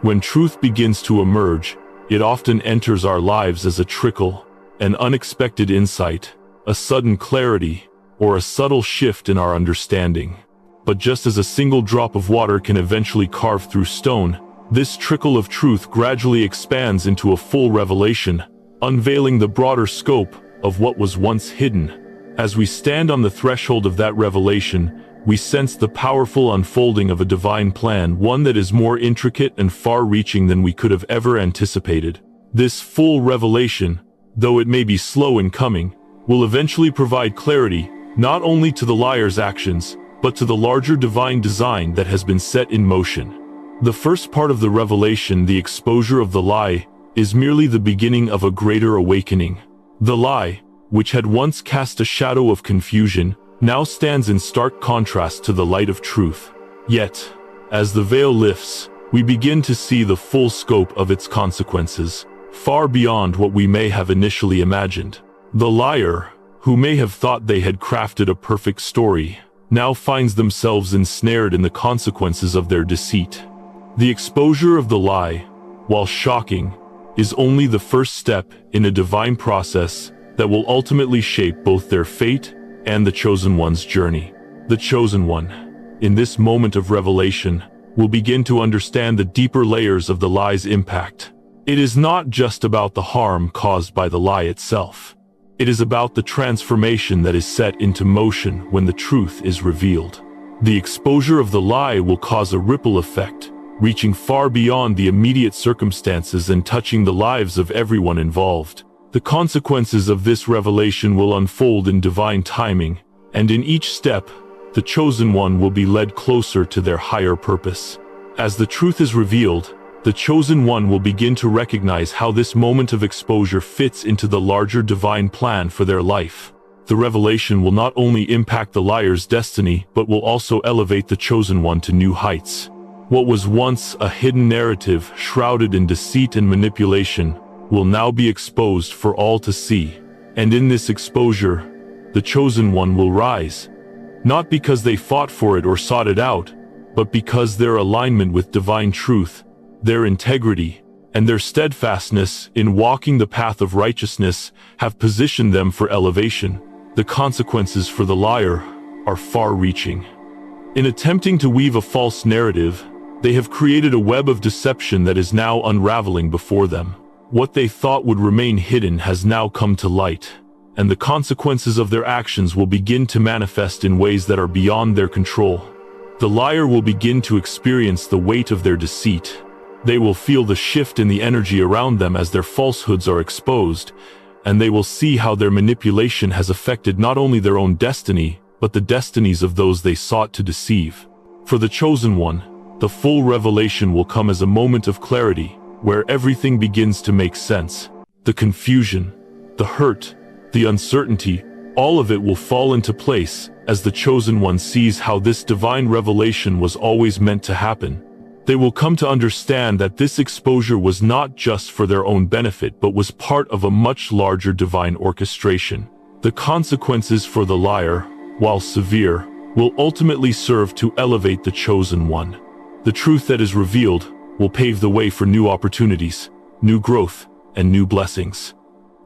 When truth begins to emerge, it often enters our lives as a trickle, an unexpected insight, a sudden clarity, or a subtle shift in our understanding. But just as a single drop of water can eventually carve through stone, this trickle of truth gradually expands into a full revelation, unveiling the broader scope of what was once hidden. As we stand on the threshold of that revelation, we sense the powerful unfolding of a divine plan, one that is more intricate and far-reaching than we could have ever anticipated. This full revelation, though it may be slow in coming, will eventually provide clarity not only to the liar's actions, but to the larger divine design that has been set in motion. The first part of the revelation, the exposure of the lie, is merely the beginning of a greater awakening. The lie, which had once cast a shadow of confusion, now stands in stark contrast to the light of truth. Yet, as the veil lifts, we begin to see the full scope of its consequences, far beyond what we may have initially imagined. The liar, who may have thought they had crafted a perfect story, now finds themselves ensnared in the consequences of their deceit. The exposure of the lie, while shocking, is only the first step in a divine process that will ultimately shape both their fate and the chosen one's journey. The chosen one, in this moment of revelation, will begin to understand the deeper layers of the lie's impact. It is not just about the harm caused by the lie itself. It is about the transformation that is set into motion when the truth is revealed. The exposure of the lie will cause a ripple effect, reaching far beyond the immediate circumstances and touching the lives of everyone involved. The consequences of this revelation will unfold in divine timing, and in each step, the chosen one will be led closer to their higher purpose. As the truth is revealed, the chosen one will begin to recognize how this moment of exposure fits into the larger divine plan for their life. The revelation will not only impact the liar's destiny, but will also elevate the chosen one to new heights. What was once a hidden narrative shrouded in deceit and manipulation will now be exposed for all to see. And in this exposure, the chosen one will rise, not because they fought for it or sought it out, but because their alignment with divine truth, their integrity, and their steadfastness in walking the path of righteousness have positioned them for elevation. The consequences for the liar are far-reaching. In attempting to weave a false narrative, they have created a web of deception that is now unraveling before them. What they thought would remain hidden has now come to light, and the consequences of their actions will begin to manifest in ways that are beyond their control. The liar will begin to experience the weight of their deceit. They will feel the shift in the energy around them as their falsehoods are exposed, and they will see how their manipulation has affected not only their own destiny, but the destinies of those they sought to deceive. For the chosen one, the full revelation will come as a moment of clarity, where everything begins to make sense. The confusion, the hurt, the uncertainty, all of it will fall into place as the chosen one sees how this divine revelation was always meant to happen. They will come to understand that this exposure was not just for their own benefit, but was part of a much larger divine orchestration. The consequences for the liar, while severe, will ultimately serve to elevate the chosen one. The truth that is revealed will pave the way for new opportunities, new growth, and new blessings.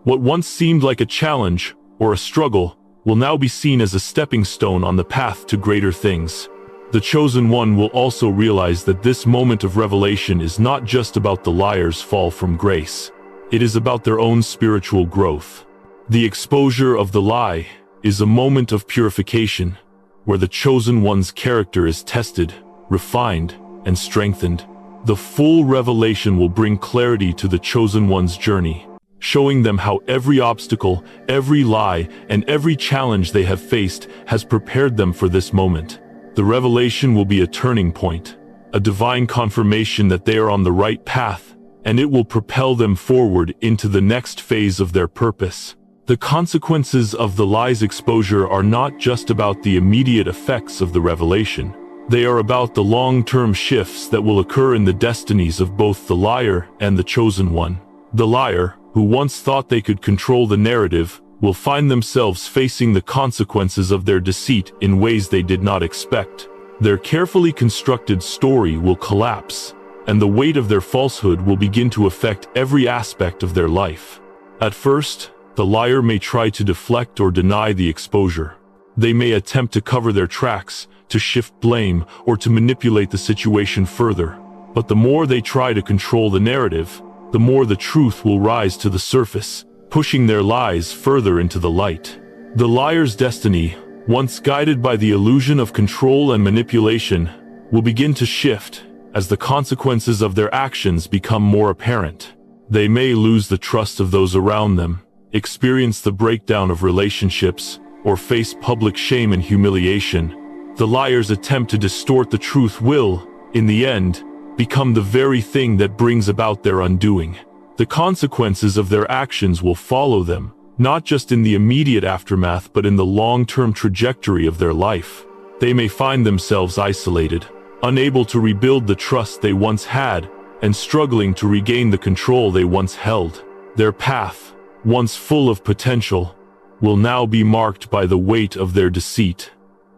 What once seemed like a challenge or a struggle will now be seen as a stepping stone on the path to greater things. The chosen one will also realize that this moment of revelation is not just about the liar's fall from grace. It is about their own spiritual growth. The exposure of the lie is a moment of purification, where the chosen one's character is tested, refined, and strengthened. The full revelation will bring clarity to the chosen one's journey, showing them how every obstacle, every lie, and every challenge they have faced has prepared them for this moment. The revelation will be a turning point, a divine confirmation that they are on the right path, and it will propel them forward into the next phase of their purpose. The consequences of the lie's exposure are not just about the immediate effects of the revelation. They are about the long-term shifts that will occur in the destinies of both the liar and the chosen one. The liar, who once thought they could control the narrative, will find themselves facing the consequences of their deceit in ways they did not expect. Their carefully constructed story will collapse, and the weight of their falsehood will begin to affect every aspect of their life. At first, The liar may try to deflect or deny the exposure. They may attempt to cover their tracks, to shift blame, or to manipulate the situation further. But the more they try to control the narrative, the more the truth will rise to the surface, pushing their lies further into the light. The liar's destiny, once guided by the illusion of control and manipulation, will begin to shift as the consequences of their actions become more apparent. They may lose the trust of those around them, experience the breakdown of relationships, or face public shame and humiliation. The liar's attempt to distort the truth will, in the end, become the very thing that brings about their undoing. The consequences of their actions will follow them, not just in the immediate aftermath but in the long-term trajectory of their life. They may find themselves isolated, unable to rebuild the trust they once had, and struggling to regain the control they once held. Their path, once full of potential, will now be marked by the weight of their deceit,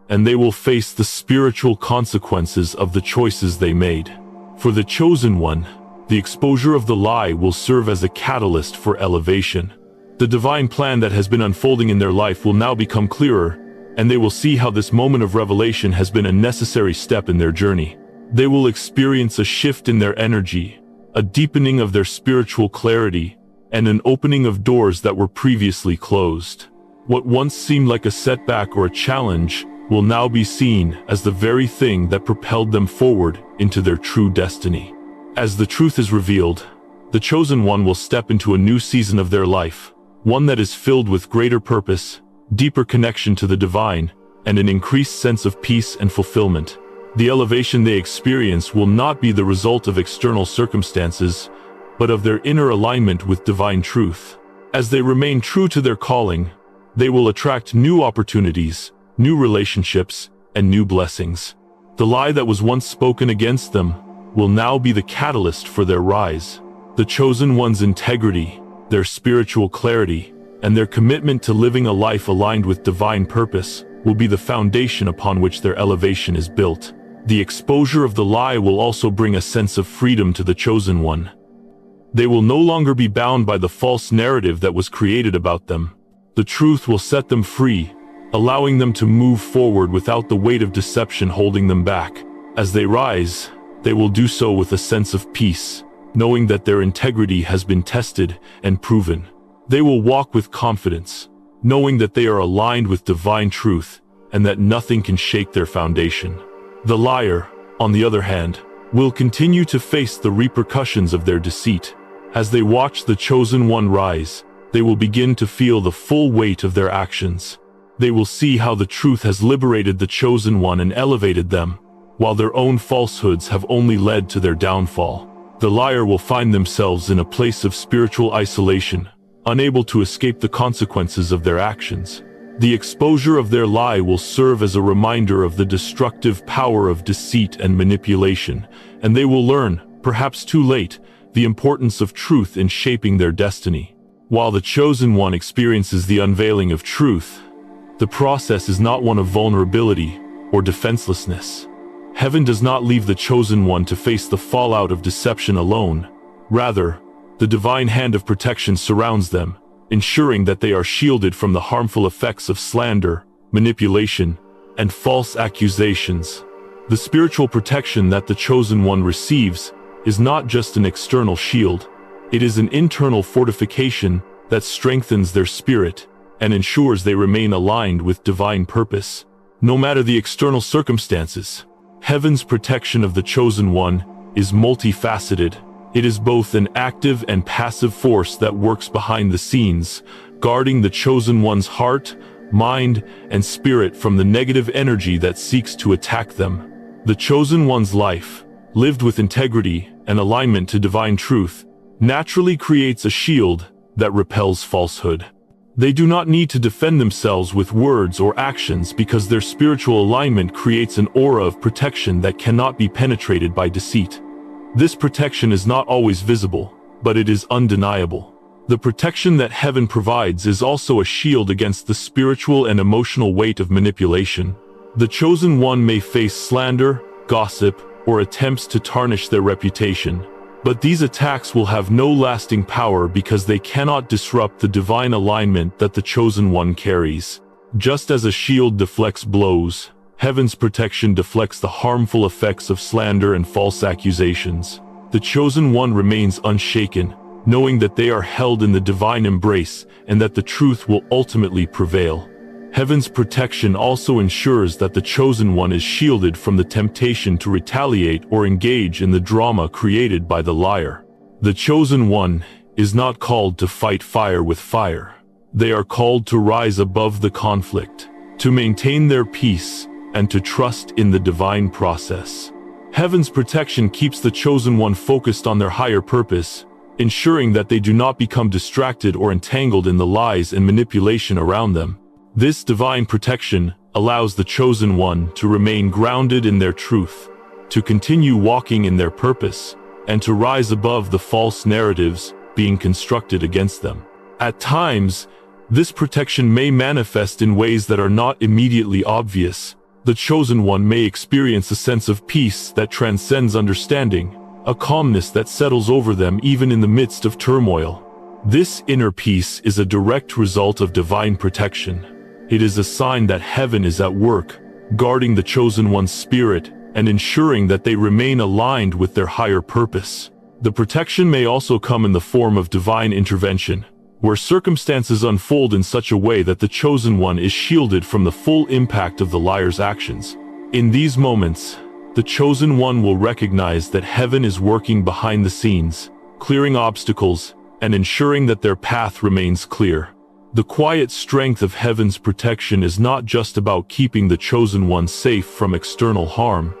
and they will face the spiritual consequences of the choices they made. For the chosen one, the exposure of the lie will serve as a catalyst for elevation. The divine plan that has been unfolding in their life will now become clearer, and they will see how this moment of revelation has been a necessary step in their journey. They will experience a shift in their energy, a deepening of their spiritual clarity, and an opening of doors that were previously closed. What once seemed like a setback or a challenge will now be seen as the very thing that propelled them forward into their true destiny. As the truth is revealed, the chosen one will step into a new season of their life, one that is filled with greater purpose, deeper connection to the divine, and an increased sense of peace and fulfillment. The elevation they experience will not be the result of external circumstances, but of their inner alignment with divine truth. As they remain true to their calling, they will attract new opportunities, new relationships, and new blessings. The lie that was once spoken against them will now be the catalyst for their rise. The chosen one's integrity, their spiritual clarity, and their commitment to living a life aligned with divine purpose will be the foundation upon which their elevation is built. The exposure of the lie will also bring a sense of freedom to the chosen one. They will no longer be bound by the false narrative that was created about them. The truth will set them free, allowing them to move forward without the weight of deception holding them back. As they rise, they will do so with a sense of peace, knowing that their integrity has been tested and proven. They will walk with confidence, knowing that they are aligned with divine truth and that nothing can shake their foundation. The liar, on the other hand, will continue to face the repercussions of their deceit. As they watch the chosen one rise, they will begin to feel the full weight of their actions. They will see how the truth has liberated the chosen one and elevated them, while their own falsehoods have only led to their downfall. The liar will find themselves in a place of spiritual isolation, unable to escape the consequences of their actions. The exposure of their lie will serve as a reminder of the destructive power of deceit and manipulation, and they will learn, perhaps too late, the importance of truth in shaping their destiny. While the chosen one experiences the unveiling of truth, the process is not one of vulnerability or defenselessness. Heaven does not leave the chosen one to face the fallout of deception alone. Rather, the divine hand of protection surrounds them, ensuring that they are shielded from the harmful effects of slander, manipulation, and false accusations. The spiritual protection that the chosen one receives is not just an external shield. It is an internal fortification that strengthens their spirit and ensures they remain aligned with divine purpose. No matter the external circumstances, Heaven's protection of the chosen one is multifaceted. It is both an active and passive force that works behind the scenes, guarding the chosen one's heart, mind, and spirit from the negative energy that seeks to attack them. The chosen one's life, lived with integrity and alignment to divine truth, naturally creates a shield that repels falsehood. They do not need to defend themselves with words or actions because their spiritual alignment creates an aura of protection that cannot be penetrated by deceit. This protection is not always visible, but it is undeniable. The protection that heaven provides is also a shield against the spiritual and emotional weight of manipulation. The chosen one may face slander, gossip, or attempts to tarnish their reputation, But these attacks will have no lasting power because they cannot disrupt the divine alignment that the Chosen One carries. Just as a shield deflects blows, heaven's protection deflects the harmful effects of slander and false accusations. The Chosen One remains unshaken, knowing that they are held in the divine embrace and that the truth will ultimately prevail. Heaven's protection also ensures that the Chosen One is shielded from the temptation to retaliate or engage in the drama created by the liar. The Chosen One is not called to fight fire with fire. They are called to rise above the conflict, to maintain their peace, and to trust in the divine process. Heaven's protection keeps the Chosen One focused on their higher purpose, ensuring that they do not become distracted or entangled in the lies and manipulation around them. This divine protection allows the Chosen One to remain grounded in their truth, to continue walking in their purpose, and to rise above the false narratives being constructed against them. At times, this protection may manifest in ways that are not immediately obvious. The Chosen One may experience a sense of peace that transcends understanding, a calmness that settles over them even in the midst of turmoil. This inner peace is a direct result of divine protection. It is a sign that heaven is at work, guarding the Chosen One's spirit and ensuring that they remain aligned with their higher purpose. The protection may also come in the form of divine intervention, where circumstances unfold in such a way that the Chosen One is shielded from the full impact of the liar's actions. In these moments, the Chosen One will recognize that heaven is working behind the scenes, clearing obstacles and ensuring that their path remains clear. The quiet strength of heaven's protection is not just about keeping the Chosen One safe from external harm.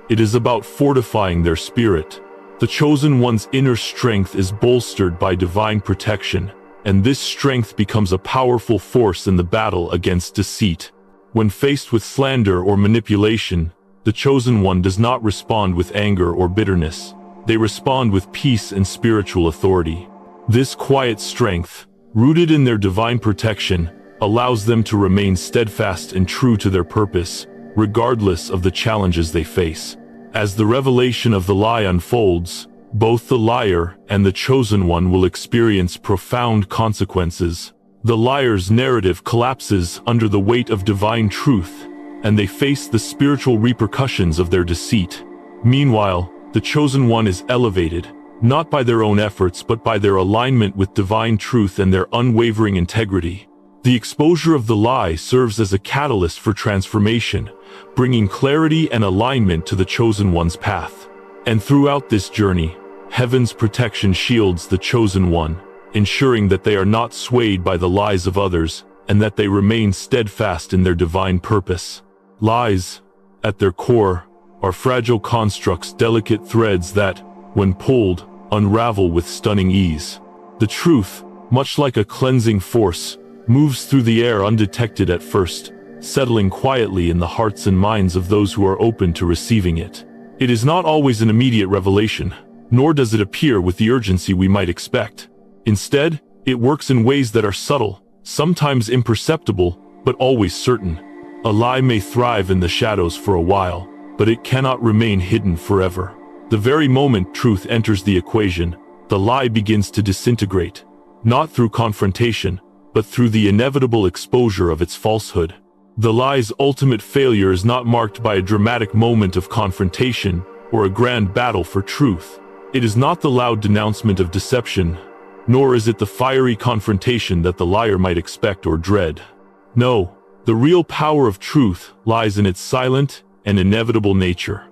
It is about fortifying their spirit. The Chosen One's inner strength is bolstered by divine protection, and this strength becomes a powerful force in the battle against deceit. When faced with slander or manipulation, the Chosen One does not respond with anger or bitterness. They respond with peace and spiritual authority. This quiet strength, rooted in their divine protection, allows them to remain steadfast and true to their purpose, regardless of the challenges they face. As the revelation of the lie unfolds, both the liar and the Chosen One will experience profound consequences. The liar's narrative collapses under the weight of divine truth, and they face the spiritual repercussions of their deceit. Meanwhile, the Chosen One is elevated, not by their own efforts but by their alignment with divine truth and their unwavering integrity. The exposure of the lie serves as a catalyst for transformation, bringing clarity and alignment to the Chosen One's path. And throughout this journey, heaven's protection shields the Chosen One, ensuring that they are not swayed by the lies of others and that they remain steadfast in their divine purpose. Lies, at their core, are fragile constructs, delicate threads that, when pulled, unravel with stunning ease. The truth, much like a cleansing force, moves through the air undetected at first, settling quietly in the hearts and minds of those who are open to receiving it. It is not always an immediate revelation, nor does it appear with the urgency we might expect. Instead, it works in ways that are subtle, sometimes imperceptible, but always certain. A lie may thrive in the shadows for a while, but it cannot remain hidden forever. The very moment truth enters the equation, the lie begins to disintegrate, not through confrontation, but through the inevitable exposure of its falsehood. The lie's ultimate failure is not marked by a dramatic moment of confrontation or a grand battle for truth. It is not the loud denouncement of deception, nor is it the fiery confrontation that the liar might expect or dread. No, the real power of truth lies in its silent and inevitable nature.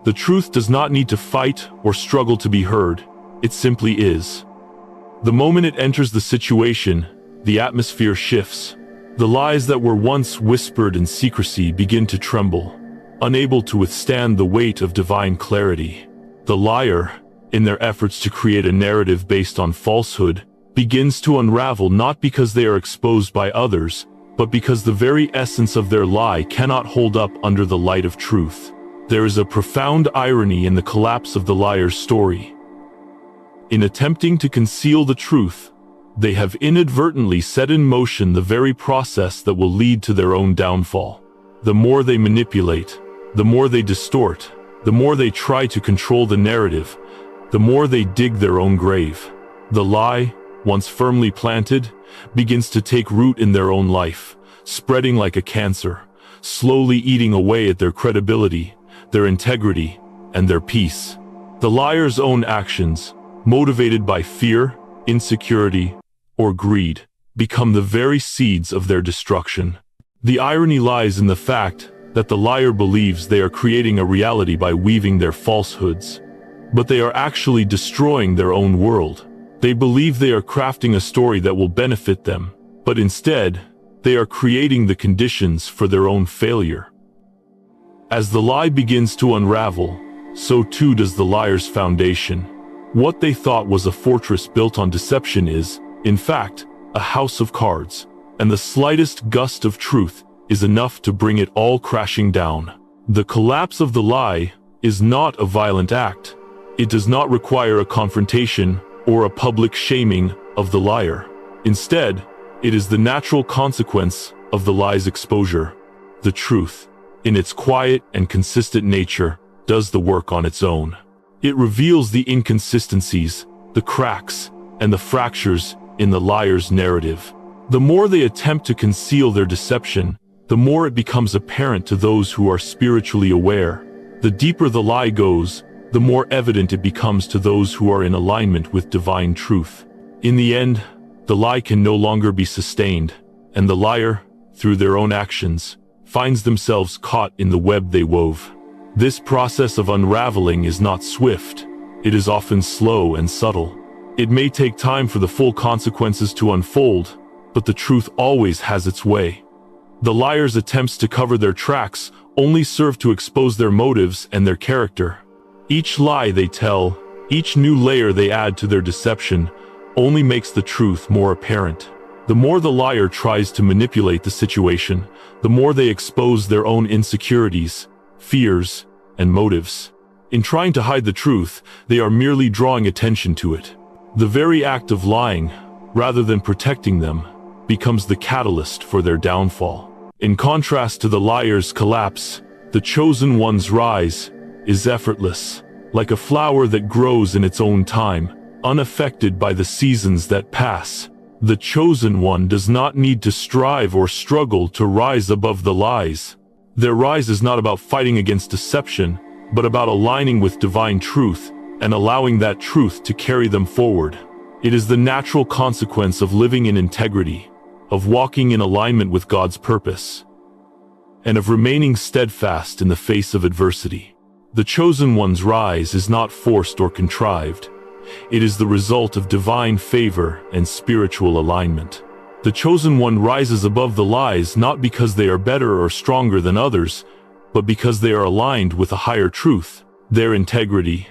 The truth does not need to fight or struggle to be heard, it simply is. The moment it enters the situation, the atmosphere shifts. The lies that were once whispered in secrecy begin to tremble, unable to withstand the weight of divine clarity. The liar, in their efforts to create a narrative based on falsehood, begins to unravel not because they are exposed by others, but because the very essence of their lie cannot hold up under the light of truth. There is a profound irony in the collapse of the liar's story. In attempting to conceal the truth, they have inadvertently set in motion the very process that will lead to their own downfall. The more they manipulate, the more they distort, the more they try to control the narrative, the more they dig their own grave. The lie, once firmly planted, begins to take root in their own life, spreading like a cancer, slowly eating away at their credibility, their integrity, and their peace. The liar's own actions, motivated by fear, insecurity, or greed, become the very seeds of their destruction. The irony lies in the fact that the liar believes they are creating a reality by weaving their falsehoods, but they are actually destroying their own world. They believe they are crafting a story that will benefit them, but instead, they are creating the conditions for their own failure. As the lie begins to unravel, so too does the liar's foundation. What they thought was a fortress built on deception is, in fact, a house of cards, and the slightest gust of truth is enough to bring it all crashing down. The collapse of the lie is not a violent act. It does not require a confrontation or a public shaming of the liar. Instead, it is the natural consequence of the lie's exposure. The truth, in its quiet and consistent nature, does the work on its own. It reveals the inconsistencies, the cracks, and the fractures in the liar's narrative. The more they attempt to conceal their deception, the more it becomes apparent to those who are spiritually aware. The deeper the lie goes, the more evident it becomes to those who are in alignment with divine truth. In the end, the lie can no longer be sustained, and the liar, through their own actions, finds themselves caught in the web they wove. This process of unraveling is not swift. It is often slow and subtle. It may take time for the full consequences to unfold, but the truth always has its way. The liar's attempts to cover their tracks only serve to expose their motives and their character. Each lie they tell, each new layer they add to their deception, only makes the truth more apparent. The more the liar tries to manipulate the situation, the more they expose their own insecurities, fears, and motives. In trying to hide the truth, they are merely drawing attention to it. The very act of lying, rather than protecting them, becomes the catalyst for their downfall. In contrast to the liar's collapse, the chosen one's rise is effortless, like a flower that grows in its own time, unaffected by the seasons that pass. The chosen one does not need to strive or struggle to rise above the lies. Their rise is not about fighting against deception, but about aligning with divine truth and allowing that truth to carry them forward. It is the natural consequence of living in integrity, of walking in alignment with God's purpose, and of remaining steadfast in the face of adversity. The chosen one's rise is not forced or contrived. It is the result of divine favor and spiritual alignment. The chosen one rises above the lies not because they are better or stronger than others, but because they are aligned with a higher truth. Their integrity,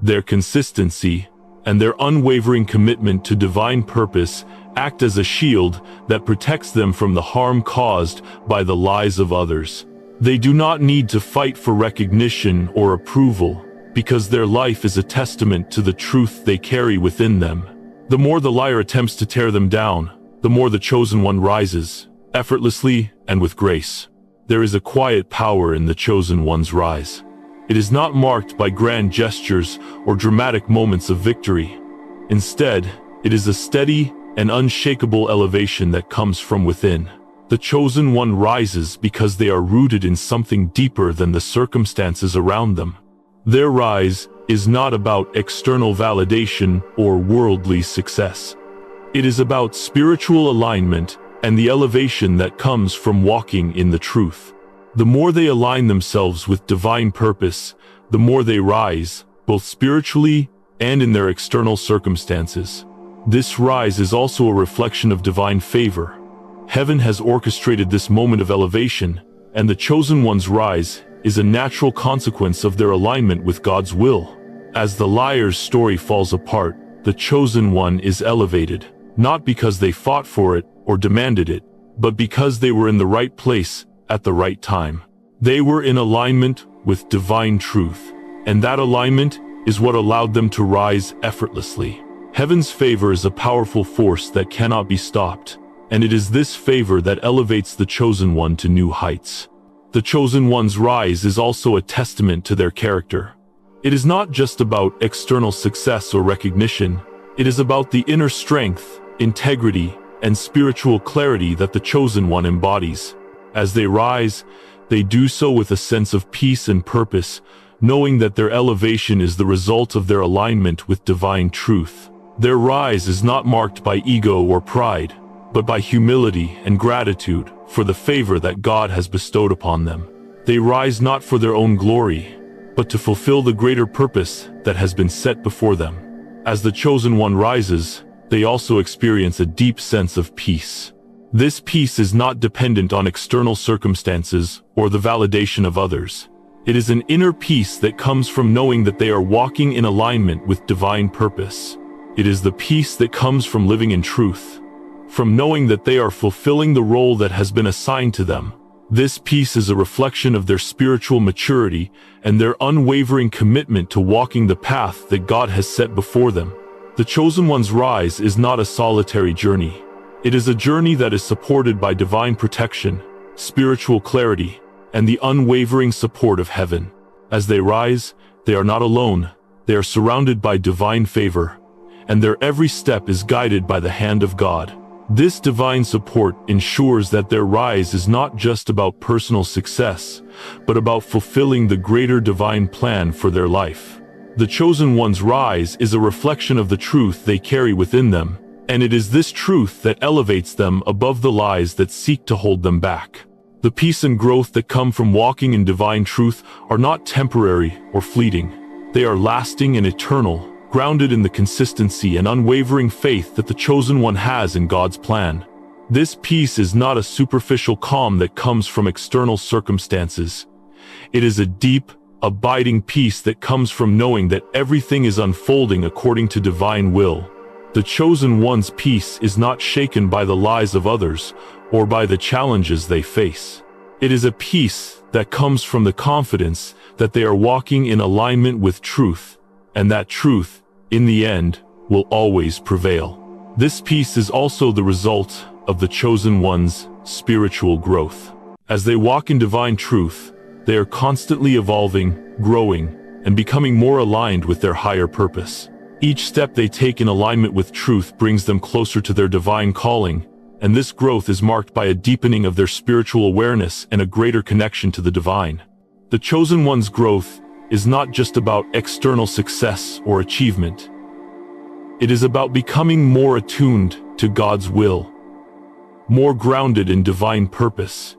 their consistency, and their unwavering commitment to divine purpose act as a shield that protects them from the harm caused by the lies of others. They do not need to fight for recognition or approval, because their life is a testament to the truth they carry within them. The more the liar attempts to tear them down, the more the chosen one rises, effortlessly and with grace. There is a quiet power in the chosen one's rise. It is not marked by grand gestures or dramatic moments of victory. Instead, it is a steady and unshakable elevation that comes from within. The chosen one rises because they are rooted in something deeper than the circumstances around them. Their rise is not about external validation or worldly success. It is about spiritual alignment and the elevation that comes from walking in the truth. The more they align themselves with divine purpose, the more they rise, both spiritually and in their external circumstances. This rise is also a reflection of divine favor. Heaven has orchestrated this moment of elevation, and the chosen one's rise is a natural consequence of their alignment with God's will. As the liar's story falls apart, the chosen one is elevated, not because they fought for it or demanded it, but because they were in the right place at the right time. They were in alignment with divine truth, and that alignment is what allowed them to rise effortlessly. Heaven's favor is a powerful force that cannot be stopped, and it is this favor that elevates the chosen one to new heights. The chosen one's rise is also a testament to their character. It is not just about external success or recognition. It is about the inner strength, integrity, and spiritual clarity that the chosen one embodies. As they rise, they do so with a sense of peace and purpose, knowing that their elevation is the result of their alignment with divine truth. Their rise is not marked by ego or pride, but by humility and gratitude for the favor that God has bestowed upon them. They rise not for their own glory, but to fulfill the greater purpose that has been set before them. As the chosen one rises, they also experience a deep sense of peace. This peace is not dependent on external circumstances or the validation of others. It is an inner peace that comes from knowing that they are walking in alignment with divine purpose. It is the peace that comes from living in truth, from knowing that they are fulfilling the role that has been assigned to them. This peace is a reflection of their spiritual maturity and their unwavering commitment to walking the path that God has set before them. The chosen one's rise is not a solitary journey. It is a journey that is supported by divine protection, spiritual clarity, and the unwavering support of heaven. As they rise, they are not alone. They are surrounded by divine favor, and their every step is guided by the hand of God. This divine support ensures that their rise is not just about personal success, but about fulfilling the greater divine plan for their life. The chosen one's rise is a reflection of the truth they carry within them, and it is this truth that elevates them above the lies that seek to hold them back. The peace and growth that come from walking in divine truth are not temporary or fleeting. They are lasting and eternal, grounded in the consistency and unwavering faith that the chosen one has in God's plan. This peace is not a superficial calm that comes from external circumstances. It is a deep, abiding peace that comes from knowing that everything is unfolding according to divine will. The chosen one's peace is not shaken by the lies of others or by the challenges they face. It is a peace that comes from the confidence that they are walking in alignment with truth, and that truth, in the end, will always prevail. This peace is also the result of the chosen one's spiritual growth. As they walk in divine truth, they are constantly evolving, growing, and becoming more aligned with their higher purpose. Each step they take in alignment with truth brings them closer to their divine calling, and this growth is marked by a deepening of their spiritual awareness and a greater connection to the divine. The chosen one's growth is not just about external success or achievement. It is about becoming more attuned to God's will, more grounded in divine purpose,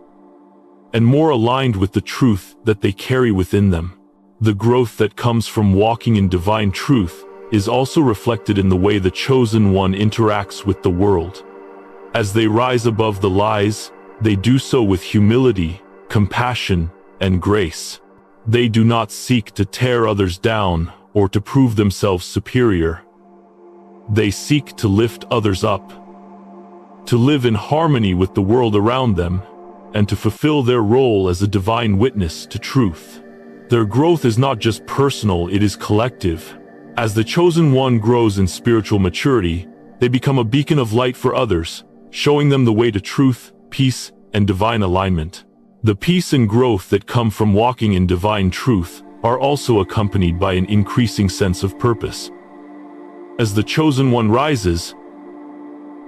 and more aligned with the truth that they carry within them. The growth that comes from walking in divine truth is also reflected in the way the chosen one interacts with the world. As they rise above the lies, they do so with humility, compassion, and grace. They do not seek to tear others down or to prove themselves superior. They seek to lift others up, to live in harmony with the world around them, and to fulfill their role as a divine witness to truth. Their growth is not just personal, it is collective. As the chosen one grows in spiritual maturity, they become a beacon of light for others, showing them the way to truth, peace, and divine alignment. The peace and growth that come from walking in divine truth are also accompanied by an increasing sense of purpose. As the chosen one rises,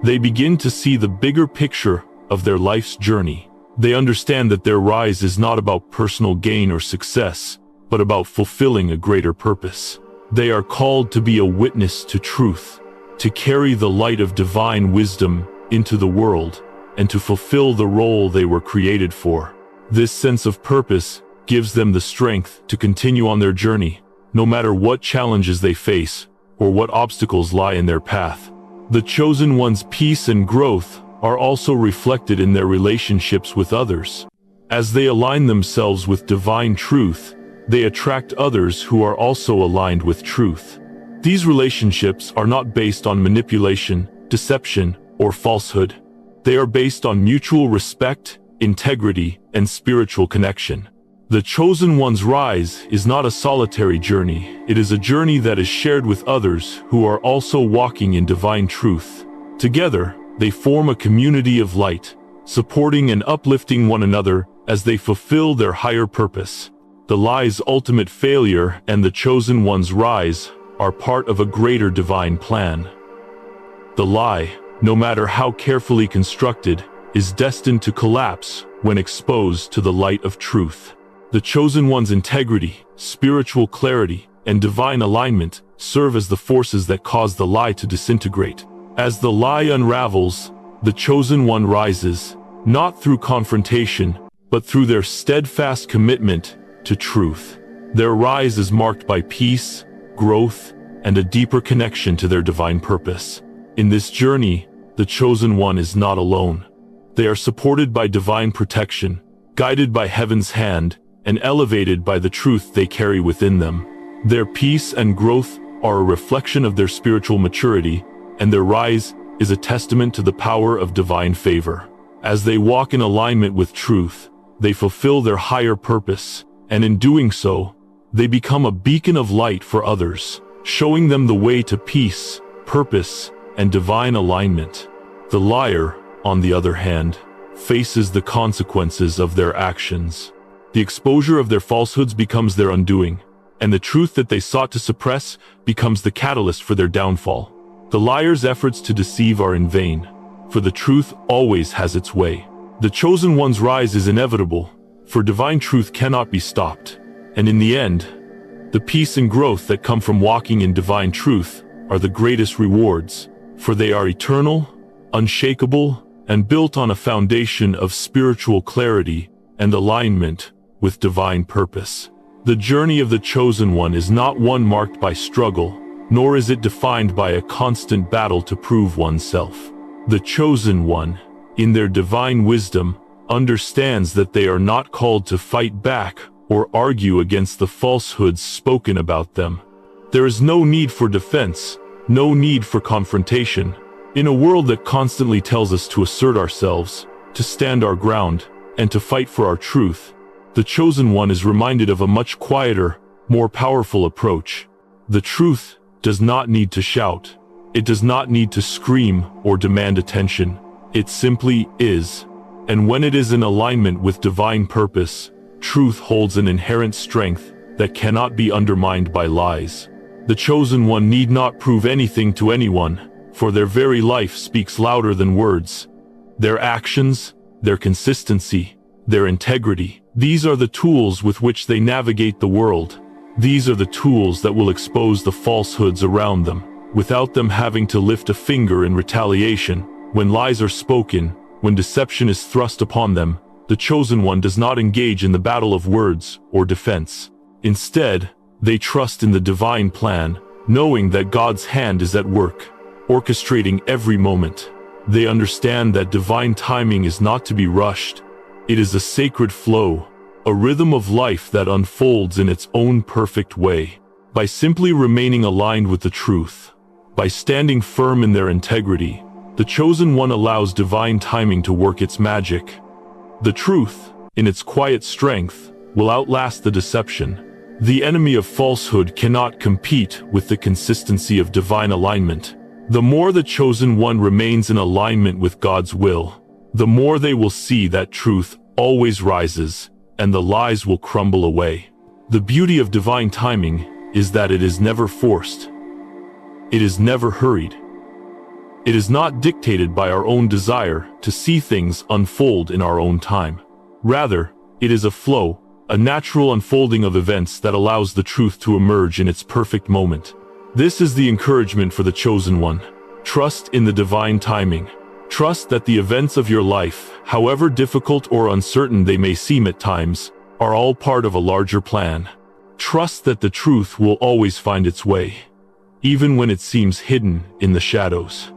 they begin to see the bigger picture of their life's journey. They understand that their rise is not about personal gain or success, but about fulfilling a greater purpose. They are called to be a witness to truth, to carry the light of divine wisdom into the world, and to fulfill the role they were created for. This sense of purpose gives them the strength to continue on their journey, no matter what challenges they face or what obstacles lie in their path. The chosen one's peace and growth are also reflected in their relationships with others. As they align themselves with divine truth, they attract others who are also aligned with truth. These relationships are not based on manipulation, deception, or falsehood. They are based on mutual respect, integrity, and spiritual connection. The chosen one's rise is not a solitary journey. It is a journey that is shared with others who are also walking in divine truth. Together, they form a community of light, supporting and uplifting one another as they fulfill their higher purpose. The lie's ultimate failure and the chosen one's rise are part of a greater divine plan. The lie, no matter how carefully constructed, is destined to collapse when exposed to the light of truth. The chosen one's integrity, spiritual clarity, and divine alignment serve as the forces that cause the lie to disintegrate. As the lie unravels, the chosen one rises, not through confrontation, but through their steadfast commitment to truth. Their rise is marked by peace, growth, and a deeper connection to their divine purpose. In this journey, the chosen one is not alone. They are supported by divine protection, guided by heaven's hand, and elevated by the truth they carry within them. Their peace and growth are a reflection of their spiritual maturity, and their rise is a testament to the power of divine favor. As they walk in alignment with truth, they fulfill their higher purpose, and in doing so, they become a beacon of light for others, showing them the way to peace, purpose, and divine alignment. The liar, on the other hand, faces the consequences of their actions. The exposure of their falsehoods becomes their undoing, and the truth that they sought to suppress becomes the catalyst for their downfall. The liar's efforts to deceive are in vain, for the truth always has its way. The chosen one's rise is inevitable, for divine truth cannot be stopped. And in the end, the peace and growth that come from walking in divine truth are the greatest rewards, for they are eternal, unshakable, and built on a foundation of spiritual clarity and alignment with divine purpose. The journey of the chosen one is not one marked by struggle, nor is it defined by a constant battle to prove oneself. The chosen one, in their divine wisdom, understands that they are not called to fight back or argue against the falsehoods spoken about them. There is no need for defense, no need for confrontation. In a world that constantly tells us to assert ourselves, to stand our ground, and to fight for our truth, the chosen one is reminded of a much quieter, more powerful approach. The truth does not need to shout. It does not need to scream or demand attention. It simply is. And when it is in alignment with divine purpose, truth holds an inherent strength that cannot be undermined by lies. The chosen one need not prove anything to anyone, for their very life speaks louder than words. Their actions, their consistency, their integrity, these are the tools with which they navigate the world. These are the tools that will expose the falsehoods around them, without them having to lift a finger in retaliation. When lies are spoken, when deception is thrust upon them, the chosen one does not engage in the battle of words or defense. Instead, they trust in the divine plan, knowing that God's hand is at work, orchestrating every moment. They understand that divine timing is not to be rushed. It is a sacred flow, a rhythm of life that unfolds in its own perfect way. By simply remaining aligned with the truth, by standing firm in their integrity, the chosen one allows divine timing to work its magic. The truth, in its quiet strength, will outlast the deception. The enemy of falsehood cannot compete with the consistency of divine alignment. The more the chosen one remains in alignment with God's will, the more they will see that truth always rises, and the lies will crumble away. The beauty of divine timing is that it is never forced. It is never hurried. It is not dictated by our own desire to see things unfold in our own time. Rather, it is a flow, a natural unfolding of events that allows the truth to emerge in its perfect moment. This is the encouragement for the chosen one. Trust in the divine timing. Trust that the events of your life, however difficult or uncertain they may seem at times, are all part of a larger plan. Trust that the truth will always find its way, even when it seems hidden in the shadows.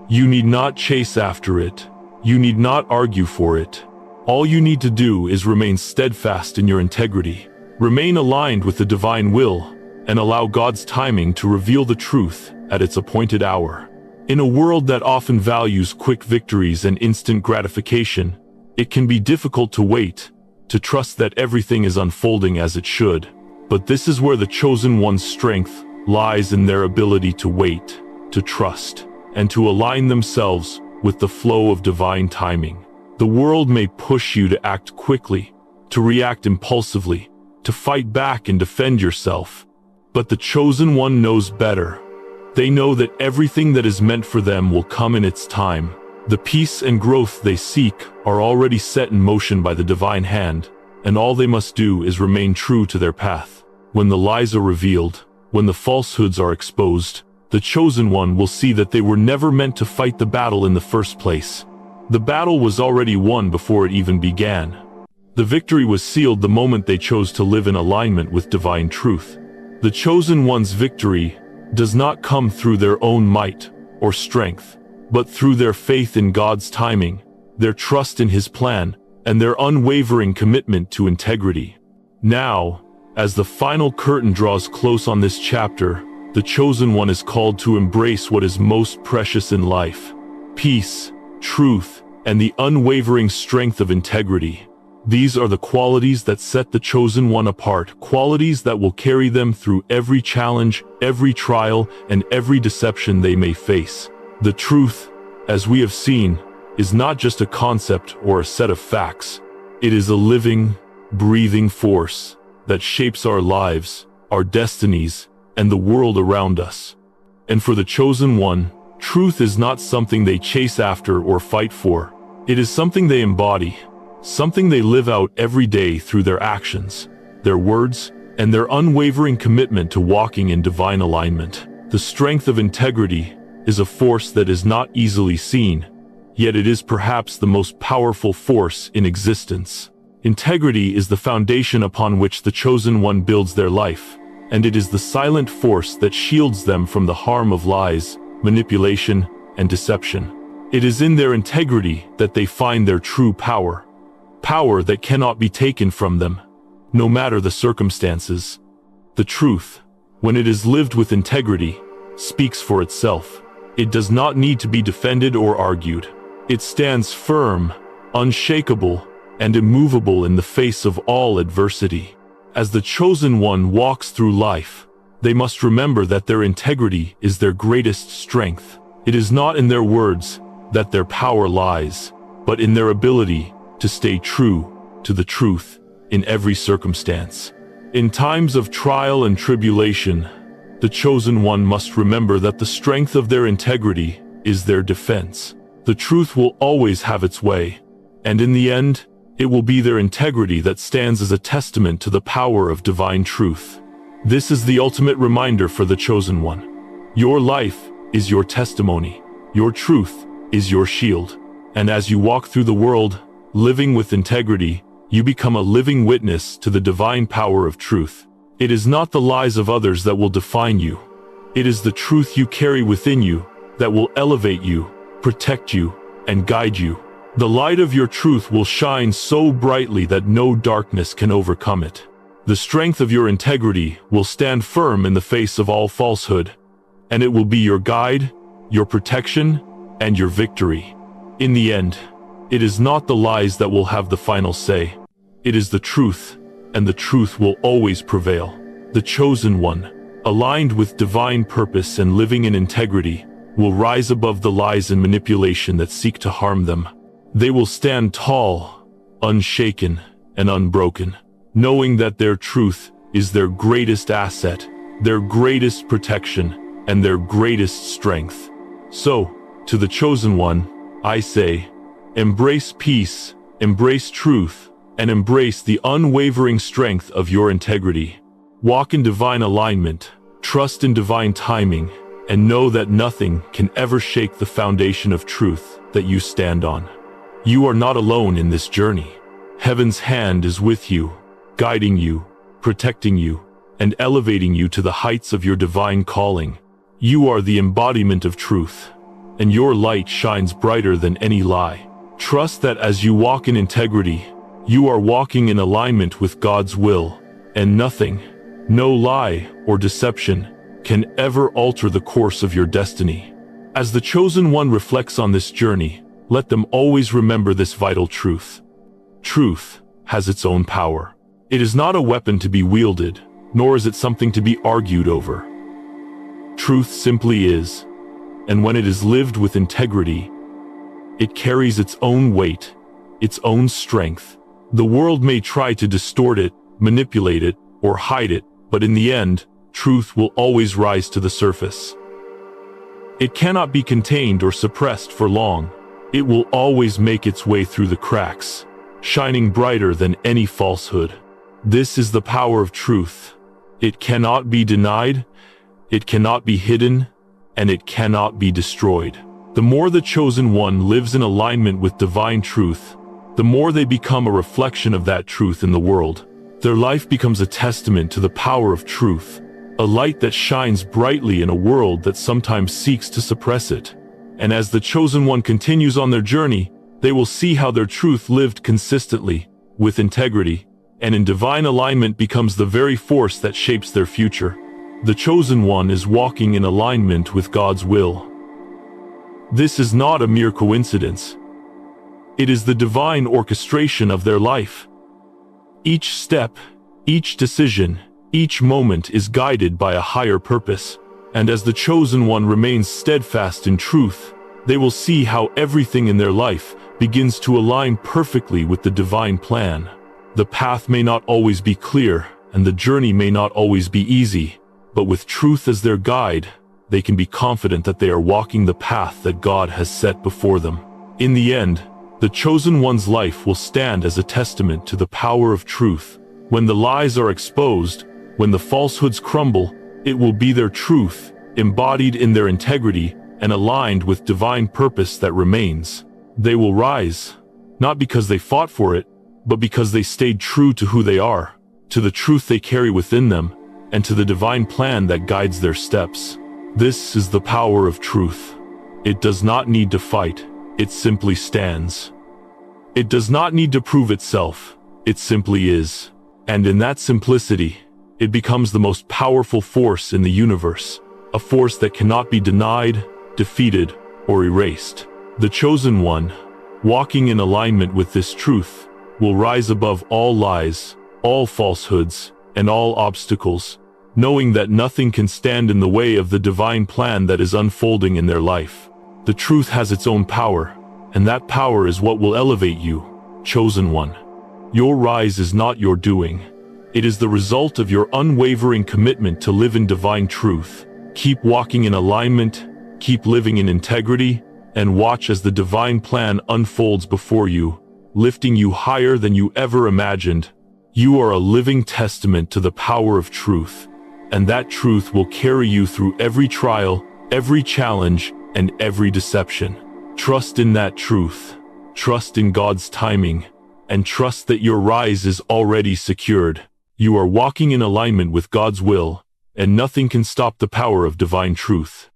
You need not chase after it. You need not argue for it. All you need to do is remain steadfast in your integrity, remain aligned with the divine will, and allow God's timing to reveal the truth at its appointed hour. In a world that often values quick victories and instant gratification, it can be difficult to wait, to trust that everything is unfolding as it should. But this is where the chosen one's strength lies, in their ability to wait, to trust, and to align themselves with the flow of divine timing. The world may push you to act quickly, to react impulsively, to fight back and defend yourself. But the chosen one knows better. They know that everything that is meant for them will come in its time. The peace and growth they seek are already set in motion by the divine hand, and all they must do is remain true to their path. When the lies are revealed, when the falsehoods are exposed, the chosen one will see that they were never meant to fight the battle in the first place. The battle was already won before it even began. The victory was sealed the moment they chose to live in alignment with divine truth. The chosen one's victory does not come through their own might or strength, but through their faith in God's timing, their trust in His plan, and their unwavering commitment to integrity. Now, as the final curtain draws close on this chapter, the chosen one is called to embrace what is most precious in life: peace, truth, and the unwavering strength of integrity. These are the qualities that set the chosen one apart, qualities that will carry them through every challenge, every trial, and every deception they may face. The truth, as we have seen, is not just a concept or a set of facts. It is a living, breathing force that shapes our lives, our destinies, and the world around us. And for the chosen one, truth is not something they chase after or fight for. It is something they embody, something they live out every day through their actions, their words, and their unwavering commitment to walking in divine alignment. The strength of integrity is a force that is not easily seen, yet it is perhaps the most powerful force in existence. Integrity is the foundation upon which the chosen one builds their life, and it is the silent force that shields them from the harm of lies, manipulation, and deception. It is in their integrity that they find their true power. Power that cannot be taken from them, no matter the circumstances. The truth, when it is lived with integrity, speaks for itself. It does not need to be defended or argued. It stands firm, unshakable, and immovable in the face of all adversity. As the chosen one walks through life, they must remember that their integrity is their greatest strength. It is not in their words that their power lies, but in their ability to stay true to the truth in every circumstance. In times of trial and tribulation, the chosen one must remember that the strength of their integrity is their defense. The truth will always have its way, and in the end, it will be their integrity that stands as a testament to the power of divine truth. This is the ultimate reminder for the chosen one. Your life is your testimony. Your truth is your shield. And as you walk through the world, living with integrity, you become a living witness to the divine power of truth. It is not the lies of others that will define you. It is the truth you carry within you that will elevate you, protect you, and guide you. The light of your truth will shine so brightly that no darkness can overcome it. The strength of your integrity will stand firm in the face of all falsehood, and it will be your guide, your protection, and your victory. In the end, it is not the lies that will have the final say. It is the truth, and the truth will always prevail. The chosen one, aligned with divine purpose and living in integrity, will rise above the lies and manipulation that seek to harm them. They will stand tall, unshaken, and unbroken, knowing that their truth is their greatest asset, their greatest protection, and their greatest strength. So, to the chosen one, I say, embrace peace, embrace truth, and embrace the unwavering strength of your integrity. Walk in divine alignment, trust in divine timing, and know that nothing can ever shake the foundation of truth that you stand on. You are not alone in this journey. Heaven's hand is with you, guiding you, protecting you, and elevating you to the heights of your divine calling. You are the embodiment of truth, and your light shines brighter than any lie. Trust that as you walk in integrity, you are walking in alignment with God's will, and nothing, no lie or deception, can ever alter the course of your destiny. As the chosen one reflects on this journey, let them always remember this vital truth. Truth has its own power. It is not a weapon to be wielded, nor is it something to be argued over. Truth simply is, and when it is lived with integrity, it carries its own weight, its own strength. The world may try to distort it, manipulate it, or hide it, but in the end, truth will always rise to the surface. It cannot be contained or suppressed for long. It will always make its way through the cracks, shining brighter than any falsehood. This is the power of truth. It cannot be denied, it cannot be hidden, and it cannot be destroyed. The more the chosen one lives in alignment with divine truth, the more they become a reflection of that truth in the world. Their life becomes a testament to the power of truth, a light that shines brightly in a world that sometimes seeks to suppress it. And as the chosen one continues on their journey, they will see how their truth lived consistently, with integrity, and in divine alignment becomes the very force that shapes their future. The chosen one is walking in alignment with God's will. This is not a mere coincidence. It is the divine orchestration of their life. Each step, each decision, each moment is guided by a higher purpose, and as the chosen one remains steadfast in truth, they will see how everything in their life begins to align perfectly with the divine plan. The path may not always be clear, and the journey may not always be easy, but with truth as their guide, they can be confident that they are walking the path that God has set before them. In the end, the chosen one's life will stand as a testament to the power of truth. When the lies are exposed, when the falsehoods crumble, it will be their truth, embodied in their integrity and aligned with divine purpose that remains. They will rise, not because they fought for it, but because they stayed true to who they are, to the truth they carry within them, and to the divine plan that guides their steps. This is the power of truth. It does not need to fight, it simply stands. It does not need to prove itself, it simply is. And in that simplicity, it becomes the most powerful force in the universe, a force that cannot be denied, defeated, or erased. The chosen one, walking in alignment with this truth, will rise above all lies, all falsehoods, and all obstacles, knowing that nothing can stand in the way of the divine plan that is unfolding in their life. The truth has its own power, and that power is what will elevate you, chosen one. Your rise is not your doing. It is the result of your unwavering commitment to live in divine truth. Keep walking in alignment, keep living in integrity, and watch as the divine plan unfolds before you, lifting you higher than you ever imagined. You are a living testament to the power of truth, and that truth will carry you through every trial, every challenge, and every deception. Trust in that truth, trust in God's timing, and trust that your rise is already secured. You are walking in alignment with God's will, and nothing can stop the power of divine truth.